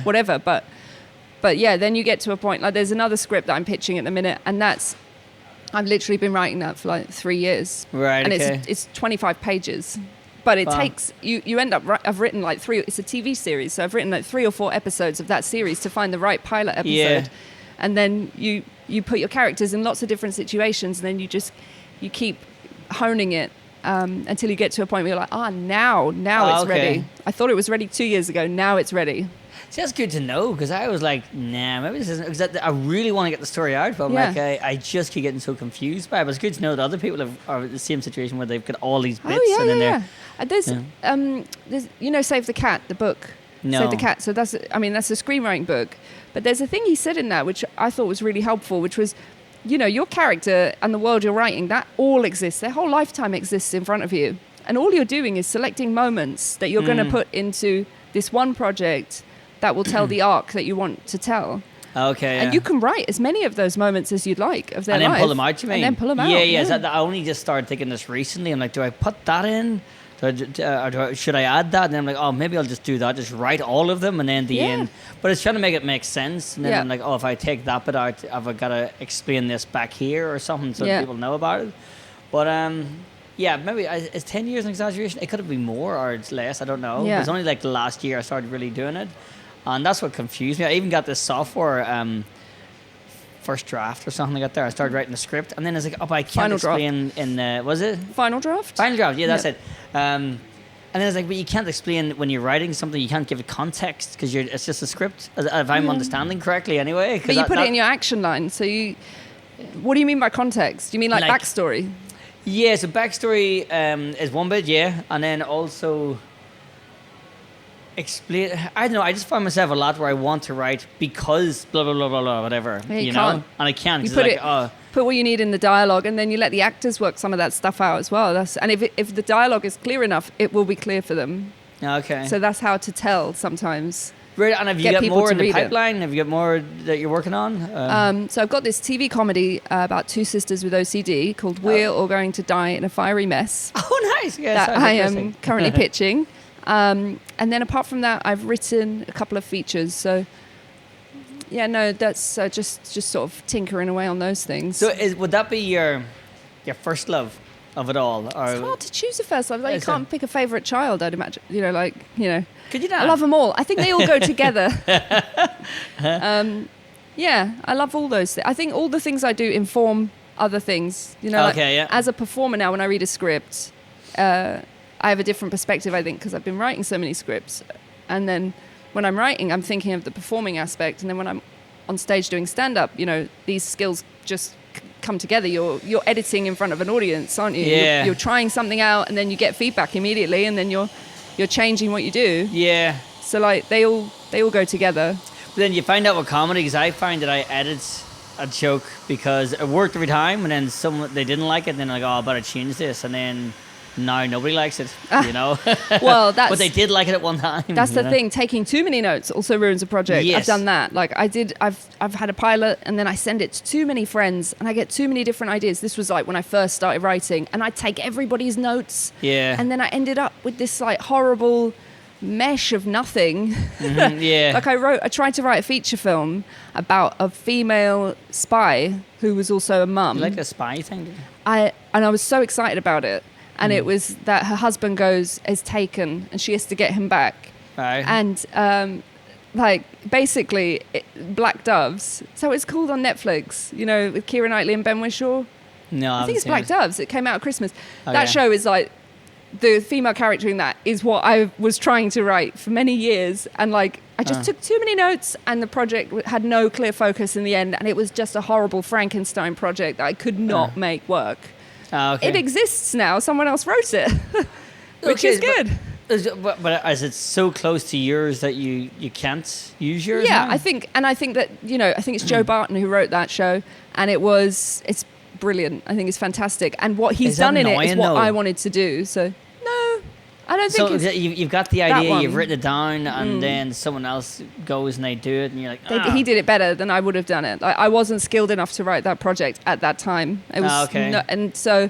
whatever. But But yeah, then you get to a point, like there's another script that I'm pitching at the minute, and I've literally been writing that for like 3 years. Right, and okay. it's 25 pages. But it takes, you end up, I've written like it's a TV series, so I've written like 3 or 4 episodes of that series to find the right pilot episode. Yeah. And then you put your characters in lots of different situations, and then you keep honing it until you get to a point where you're like, now it's ready. I thought it was ready 2 years ago, now it's ready. See, that's good to know, because I was like, nah, maybe this isn't, because I really want to get the story out, but I'm like, I just keep getting so confused by it. But it's good to know that other people are in the same situation where they've got all these bits. There's Save the Cat, the book. No. Save the Cat. So that's a screenwriting book. But there's a thing he said in that which I thought was really helpful, which was, your character and the world you're writing, that all exists. Their whole lifetime exists in front of you. And all you're doing is selecting moments that you're going to put into this one project that will tell the arc that you want to tell. Okay. And you can write as many of those moments as you'd like of their life. And then pull them out, you mean? And then pull them out. Yeah. So I only just started thinking this recently. I'm like, do I put that in? Should I add that? And then I'm like, oh, maybe I'll just do that. Just write all of them and then the end. But it's trying to make it make sense. And then I'm like, oh, if I take that bit out, have I got to explain this back here or something so people know about it? But maybe is 10 years an exaggeration? It could have been more or it's less. I don't know. Yeah. It was only like the last year I started really doing it. And that's what confused me. I even got this software, First Draft or something I got there. I started writing the script. And then I was like, oh, but I can't explain was it? Final Draft? Final Draft, yeah, that's it. And then I was like, but you can't explain when you're writing something, you can't give it context because it's just a script, if I'm understanding correctly anyway. But you put it in your action line. So what do you mean by context? Do you mean like backstory? Yeah, so backstory is one bit, yeah. And then also explain. I don't know. I just find myself a lot where I want to write because blah blah blah blah blah whatever. You know, and I can't. You put what you need in the dialogue, and then you let the actors work some of that stuff out as well. And if the dialogue is clear enough, it will be clear for them. Okay. So that's how to tell sometimes. Right, and have you got more in the pipeline? Have you got more that you're working on? So I've got this TV comedy about 2 sisters with OCD called We're All Going to Die in a Fiery Mess. Oh, nice. Yeah, that I am currently pitching. And then apart from that, I've written a couple of features. So, that's just sort of tinkering away on those things. So would that be your first love of it all? Or it's hard to choose a first love. Like, you can't pick a favourite child, I'd imagine. Could you not? I love them all. I think they all go together. I love all those things. I think all the things I do inform other things. As a performer now, when I read a script, I have a different perspective, I think, because I've been writing so many scripts. And then when I'm writing, I'm thinking of the performing aspect. And then when I'm on stage doing stand-up, these skills just come together. You're editing in front of an audience, aren't you? Yeah. You're trying something out, and then you get feedback immediately, and then you're changing what you do. Yeah. So like they all go together. But then you find out with comedy, because I find that I edit a joke because it worked every time, and then they didn't like it, and then like, oh, I better change this, and then now nobody likes it, Well, but they did like it at one time. That's the thing. Taking too many notes also ruins a project. Yes. I've done that. Like I've had a pilot, and then I send it to too many friends, and I get too many different ideas. This was like when I first started writing, and I take everybody's notes. Yeah. And then I ended up with this like horrible mesh of nothing. Mm-hmm, yeah. Like I tried to write a feature film about a female spy who was also a mum. You like a spy thing? I was so excited about it. And it was that her husband is taken, and she has to get him back. Right. And basically, Black Doves. So it's called on Netflix. With Keira Knightley and Ben Whishaw. No, I think it's Black Doves. It came out at Christmas. That show is like the female character in that is what I was trying to write for many years, and like I just took too many notes, and the project had no clear focus in the end, and it was just a horrible Frankenstein project that I could not make work. Okay. It exists now. Someone else wrote it, which is good. But as it's so close to yours that you can't use yours. Yeah, now? I think that I think it's Joe Barton who wrote that show, and it's brilliant. I think it's fantastic, and what he's done in it is what I wanted to do. So no, I don't think. So you've got the idea, you've written it down, and then someone else goes and they do it, and you're like, he did it better than I would have done it. I wasn't skilled enough to write that project at that time. It was and so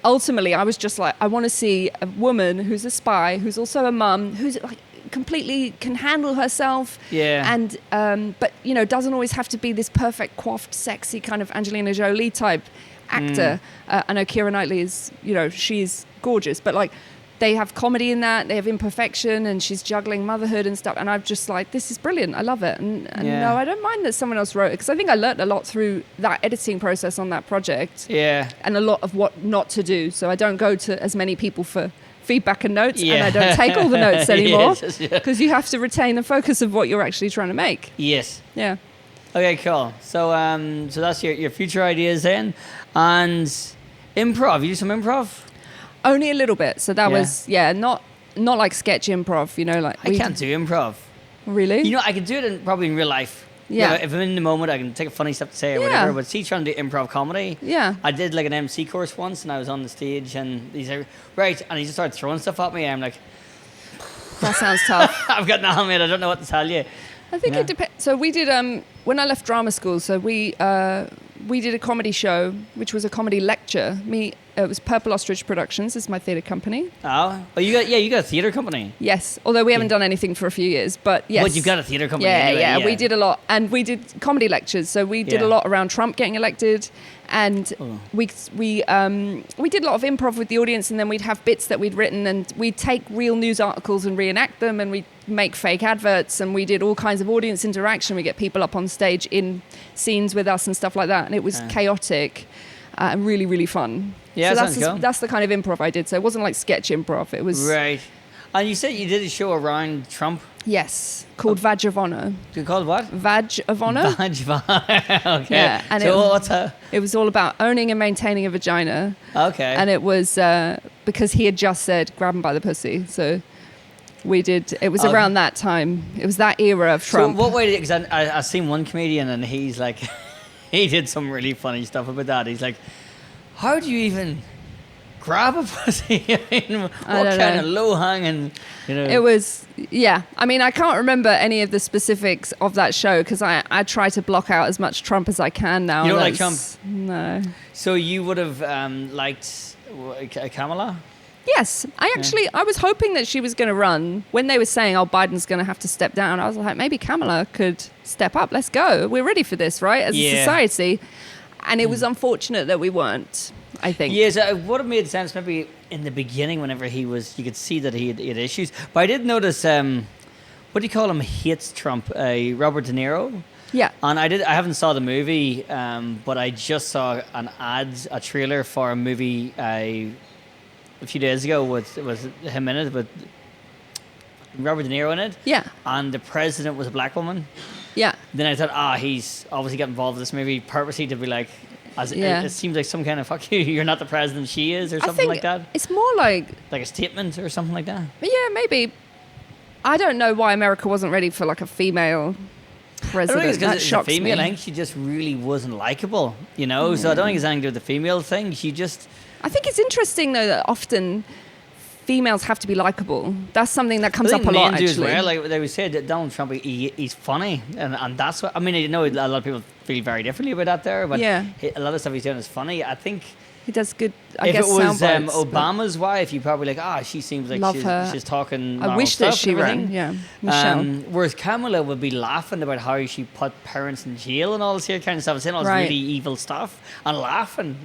ultimately I was just like, I want to see a woman who's a spy, who's also a mum, who's like completely can handle herself. Yeah. And but doesn't always have to be this perfect coiffed, sexy kind of Angelina Jolie type actor. I know Keira Knightley is, she's gorgeous, but like they have comedy in that, they have imperfection, and she's juggling motherhood and stuff. And I'm just like, this is brilliant. I love it. And no, I don't mind that someone else wrote it, because I think I learned a lot through that editing process on that project. Yeah. And a lot of what not to do. So I don't go to as many people for feedback and notes, and I don't take all the notes anymore, because you have to retain the focus of what you're actually trying to make. Yes. Yeah. Okay, cool. So so that's your future ideas then. And improv, you do some improv? Only a little bit. So that was not like sketch improv, like I can't do improv. Really? I can do it probably in real life. Yeah. If I'm in the moment, I can take a funny stuff to say or whatever. But see, trying to do improv comedy. Yeah. I did like an MC course once, and I was on the stage, and he's like, right, and he just started throwing stuff at me, and I'm like, that sounds tough. I've got nothing, mate. I don't know what to tell you. I think it depends. So we did when I left drama school. So we did a comedy show, which was a comedy lecture. It was Purple Ostrich Productions. It's my theatre company. Oh, you got a theatre company. Yes, although we haven't done anything for a few years, but yes. But you've got a theatre company. Yeah, anyway. yeah, we did a lot, and we did comedy lectures. So we did a lot around Trump getting elected, and we did a lot of improv with the audience, and then we'd have bits that we'd written, and we'd take real news articles and reenact them, and we'd make fake adverts, and we did all kinds of audience interaction. We get people up on stage in scenes with us and stuff like that, and it was chaotic and really, really fun. Yeah, so that's the kind of improv I did. So it wasn't like sketch improv. It was right. And you said you did a show around Trump. Yes, called Badge of Honor. You called what? Badge of Honor. Badge of Honor. Okay. Yeah, and it was all about owning and maintaining a vagina. Okay. And it was because he had just said grab him by the pussy. So we did. It was around that time. It was that era of Trump. So what way did? Because I seen one comedian, and he's like, he did some really funny stuff about that. He's like, how do you even grab a pussy? I mean, what kind of low hanging, It was, I mean, I can't remember any of the specifics of that show, because I try to block out as much Trump as I can now. You don't like Trump? No. So you would have liked Kamala? Yes. I was hoping that she was going to run. When they were saying, Biden's going to have to step down, I was like, maybe Kamala could step up. Let's go. We're ready for this, right? As a society. And it was unfortunate that we weren't, I think. Yes, it would have made sense maybe in the beginning whenever you could see that he had issues. But I did notice, what do you call him, hates Trump, Robert De Niro. Yeah. And I haven't saw the movie, but I just saw a trailer for a movie a few days ago with him in it, with Robert De Niro in it. Yeah. And the president was a black woman. Yeah. Then I thought, he's obviously got involved in this movie purposely to be like, it seems like some kind of fuck you, you're not the president, she is, or something like that. It's more like a statement or something like that. Yeah, maybe. I don't know why America wasn't ready for like a female president. I don't think it's because it's a female. Me. I think she just really wasn't likable, So I don't think it's anything to do with the female thing. I think it's interesting though that often females have to be likable. That's something that comes up a lot, actually. As well. Like they would say that Donald Trump, he's funny, and that's what I mean. I know a lot of people feel very differently about that there, but a lot of stuff he's doing is funny. I think he does good. If it was Obama's wife, you'd probably like, she seems like she's talking. I wish that she ran. Yeah, Michelle. Whereas Kamala would be laughing about how she put parents in jail and all this here kind of stuff, and saying all this really evil stuff and laughing,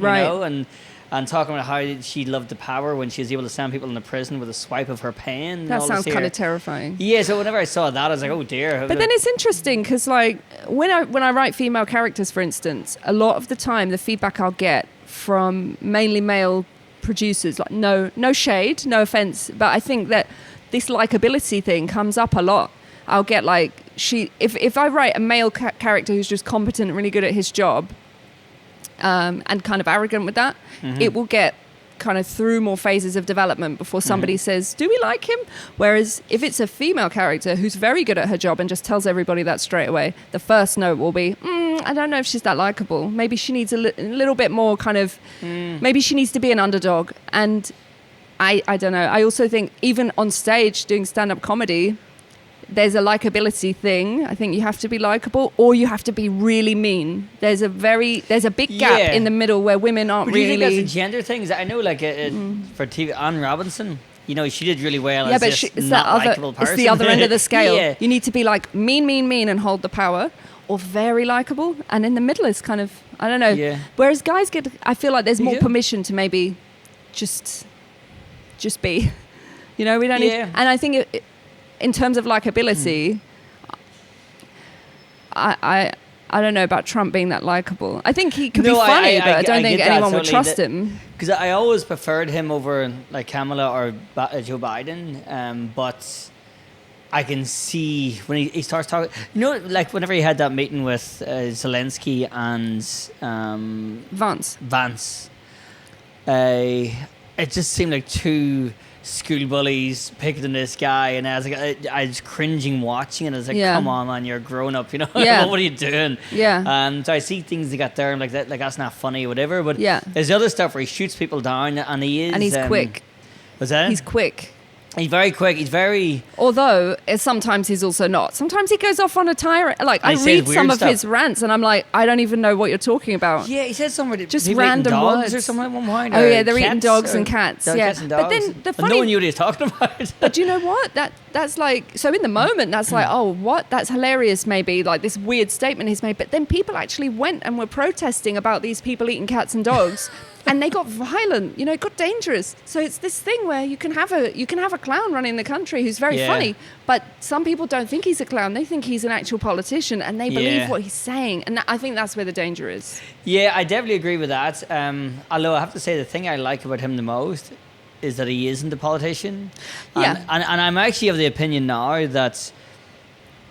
and talking about how she loved the power when she was able to send people into prison with a swipe of her pen. That sounds kind of terrifying. Yeah, so whenever I saw that, I was like, oh dear. But then it's interesting because, like, when I write female characters, for instance, a lot of the time the feedback I'll get from mainly male producers, like no shade, no offense, but I think that this likability thing comes up a lot. I'll get like if I write a male character who's just competent and really good at his job, and kind of arrogant with that, it will get kind of through more phases of development before somebody says, do we like him? Whereas if it's a female character who's very good at her job and just tells everybody that straight away, the first note will be, I don't know if she's that likable. Maybe she needs a little bit more kind of, maybe she needs to be an underdog. And I don't know. I also think even on stage doing stand-up comedy, there's a likability thing. I think you have to be likable or you have to be really mean. There's a big gap in the middle where women aren't really... Do you think that's a gender thing? I know like for TV, Anne Robinson, she did really well Yeah, as but this it's not that other. likable person. It's the other end of the scale. Yeah. You need to be like mean, and hold the power, or very likable, and in the middle is kind of, I don't know. Yeah. Whereas guys I feel like there's more Yeah. permission to maybe just be. We don't need. Yeah. And I think in terms of likability, I don't know about Trump being that likable. I think he could be funny, but I don't think anyone would trust him. Because I always preferred him over like Kamala or Joe Biden. But I can see when he starts talking, like whenever he had that meeting with Zelensky and Vance, it just seemed like two school bullies picking this guy, and I was like, I was cringing watching it. I was like, come on, man, you're a grown up, Yeah. What are you doing? Yeah. So I see things they got there, and like that's not funny or whatever. But Yeah. there's the other stuff where he shoots people down, and he's quick. Was that? He's quick. He's very quick. He's very. Although sometimes he's also not. Sometimes he goes off on a tirade. Like I he says read weird some of stuff. his rants, and I'm like, I don't even know what you're talking about. Yeah, he said something. Just people eating random dogs words or something at one point. Oh or yeah, they're eating cats dogs or and cats. dogs Yeah, and but dogs. then the But funny. no one knew what he was talking about. But do you know what? That's like, so in the moment, that's like, oh, what? That's hilarious, maybe, like this weird statement he's made. But then people actually went and were protesting about these people eating cats and dogs. And they got violent, it got dangerous. So it's this thing where you can have a clown running the country who's very funny, but some people don't think he's a clown. They think he's an actual politician, and they believe what he's saying. And I think that's where the danger is. Yeah, I definitely agree with that. Although I have to say the thing I like about him the most is that he isn't a politician. And I'm actually of the opinion now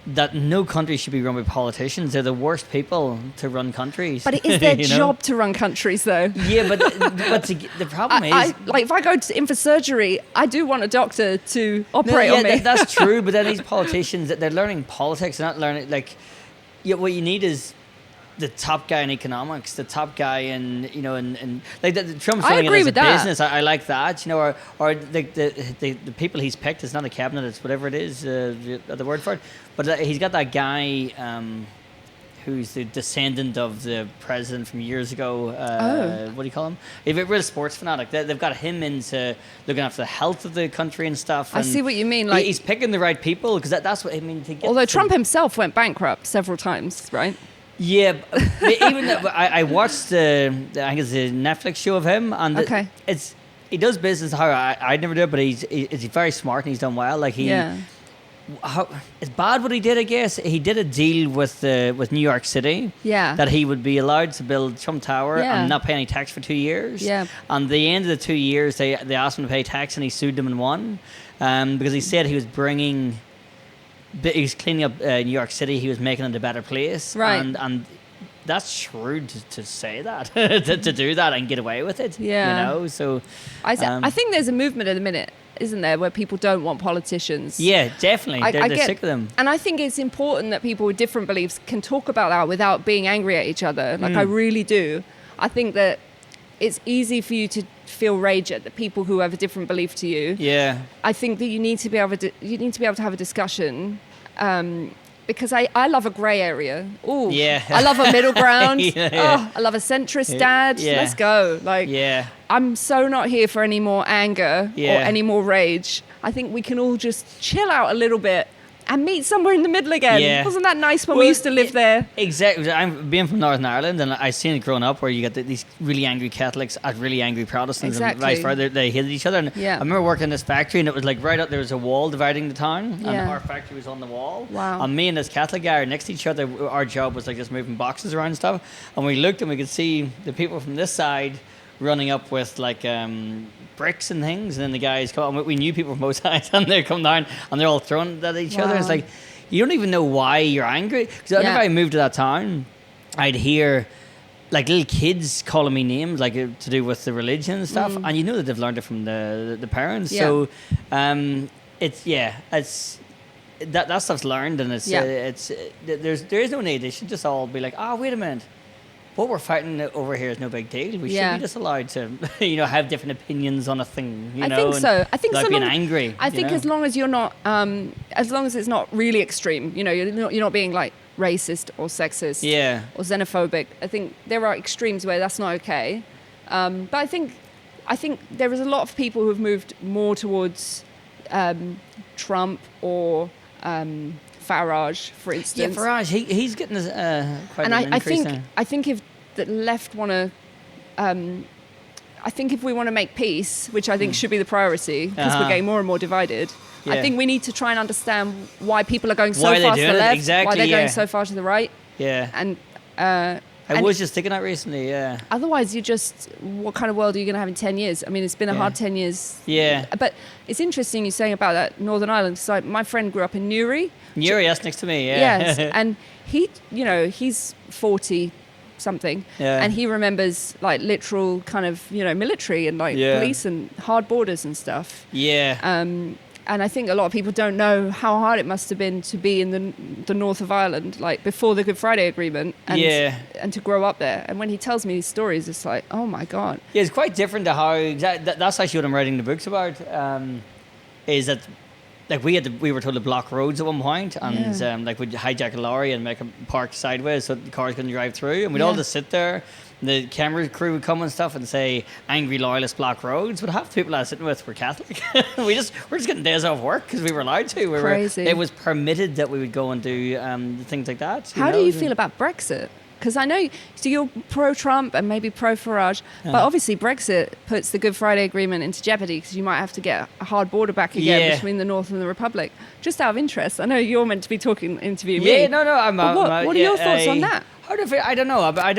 that no country should be run by politicians. They're the worst people to run countries. But it is their job to run countries, though. Yeah, but the problem is... like, if I go in for surgery, I do want a doctor to operate on me. That's true, but then these politicians, they're learning politics, they're not learning... what you need is the top guy in economics, the top guy in like the Trump's running it as a business. I like that, or the people he's picked. It's not a cabinet, it's whatever it is, the word for it. But he's got that guy who's the descendant of the president from years ago. What do you call him? He's a real sports fanatic. They've got him into looking after the health of the country and stuff. I see what you mean. Like he's picking the right people because that's what I mean. Although Trump himself went bankrupt several times, right? Yeah, but even I watched I think it's a Netflix show of him, and he does business how I'd never do it, but he's very smart and he's done well. Like it's bad what he did. I guess he did a deal with New York City. Yeah, that he would be allowed to build Trump Tower and not pay any tax for 2 years. Yeah, and the end of the 2 years, they asked him to pay tax, and he sued them and won, because he said he was bringing. He was cleaning up New York City. He was making it a better place, right? And that's shrewd to say that, to do that and get away with it. Yeah, So I think there's a movement at the minute, isn't there, where people don't want politicians? Yeah, definitely. They're sick of them. And I think it's important that people with different beliefs can talk about that without being angry at each other. Like I really do. I think that it's easy for you to feel rage at the people who have a different belief to you. Yeah. I think that you need to be able to have a discussion, because I love a grey area. Ooh. Yeah. I love a middle ground. Oh, I love a centrist dad. Yeah. Let's go. I'm so not here for any more anger or any more rage. I think we can all just chill out a little bit and meet somewhere in the middle again. Yeah. Wasn't that nice when we used to live there? Exactly. I'm being from Northern Ireland, and I've seen it growing up where you get these really angry Catholics at really angry Protestants, and vice versa. They hated each other. And I remember working in this factory, and it was like right up there was a wall dividing the town, and our factory was on the wall. Wow. And me and this Catholic guy are next to each other. Our job was like just moving boxes around and stuff. And we looked, and we could see the people from this side running up with bricks and things, and then the guys come on. We knew people from both sides, and they come down and they're all throwing at each other. It's like you don't even know why you're angry. Because whenever I moved to that town, I'd hear like little kids calling me names to do with the religion and stuff, and you know that they've learned it from the parents. Yeah. So it's that stuff's learned, and there is no need. They should just all be like, wait a minute. What we're fighting over here is no big deal. We should be just allowed to, have different opinions on a thing. I think so. I think like being angry. I think as long as you're not, as long as it's not really extreme. You're not being like racist or sexist. Or xenophobic. I think there are extremes where that's not okay. But I think I think there is a lot of people who have moved more towards Trump or Farage, for instance. Yeah, Farage, he's getting quite an increase now. I think if the left want to, I think if we want to make peace, which I think should be the priority, because we're getting more and more divided, I think we need to try and understand why people are going so far to the left, why they're going so far to the right. Yeah. And I was just thinking that recently, yeah. Otherwise, what kind of world are you going to have in 10 years? I mean, it's been a hard 10 years. Yeah. But it's interesting you're saying about that Northern Ireland. So my friend grew up in Newry. Newry, that's next to me, yeah. Yes, and he's 40-something, and he remembers, like, literal kind of, military and, like, police and hard borders and stuff. Yeah. And I think a lot of people don't know how hard it must have been to be in the north of Ireland, like before the Good Friday Agreement, and to grow up there. And when he tells me these stories, it's like, oh my God. Yeah, it's quite different to how that's actually what I'm writing the books about. Is that like we were told to block roads at one point, and like we'd hijack a lorry and make them park sideways so the cars couldn't drive through, and we'd all just sit there. The camera crew would come and stuff and say, angry loyalists block roads. But half the people I was sitting with were Catholic. we're just getting days off work because we were allowed to. Crazy. It was permitted that we would go and do things like that. How do you feel about Brexit? Because I know, so you're pro-Trump and maybe pro-Farage, but obviously Brexit puts the Good Friday Agreement into jeopardy because you might have to get a hard border back again between the North and the Republic. Just out of interest, I know you're meant to be interviewing me. Yeah, no, what are your thoughts on that? How do I feel? I don't know. I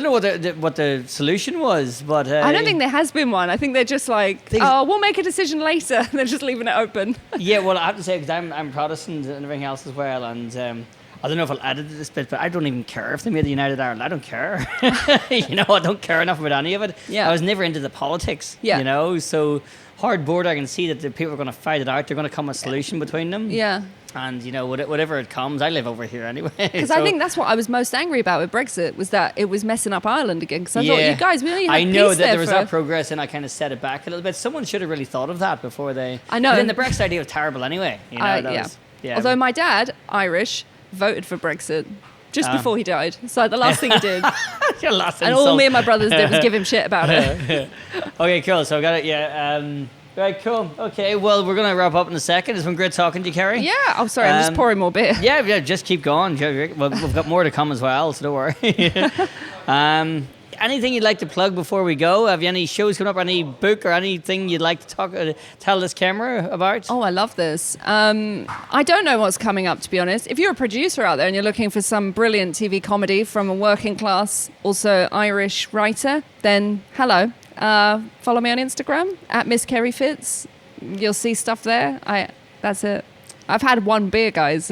don't know what the solution was, but I don't think there has been one. I think they're just like, we'll make a decision later. They're just leaving it open. Yeah, well, I have to say, because I'm Protestant and everything else as well, and I don't know if I'll add it to this bit, but I don't even care if they made the United Ireland. I don't care. I don't care enough about any of it. Yeah. I was never into the politics. Yeah. So hard border, I can see that the people are going to fight it out. They're going to come a solution between them. Yeah. And, whatever it comes, I live over here anyway. Because I think that's what I was most angry about with Brexit, was that it was messing up Ireland again. Because I thought, you guys, we only had peace there. I know that there was that progress, and I kind of set it back a little bit. Someone should have really thought of that before they... I know. But then the Brexit idea was terrible anyway. Although my dad, Irish, voted for Brexit just before he died. So the last thing he did. Your last and insult. all me and my brothers did was give him shit about it. Okay, cool. So I got it, right, cool. Okay, well, we're going to wrap up in a second. It's been great talking to you, Kerry. Yeah. Oh, sorry, I'm just pouring more beer. Yeah, just keep going. Well, we've got more to come as well, so don't worry. Anything you'd like to plug before we go? Have you any shows coming up, or any book, or anything you'd like to tell this camera about? Oh, I love this. I don't know what's coming up, to be honest. If you're a producer out there and you're looking for some brilliant TV comedy from a working class, also Irish writer, then hello. Follow me on Instagram at Miss Kerry Fitz. You'll see stuff there. That's it. I've had one beer, guys.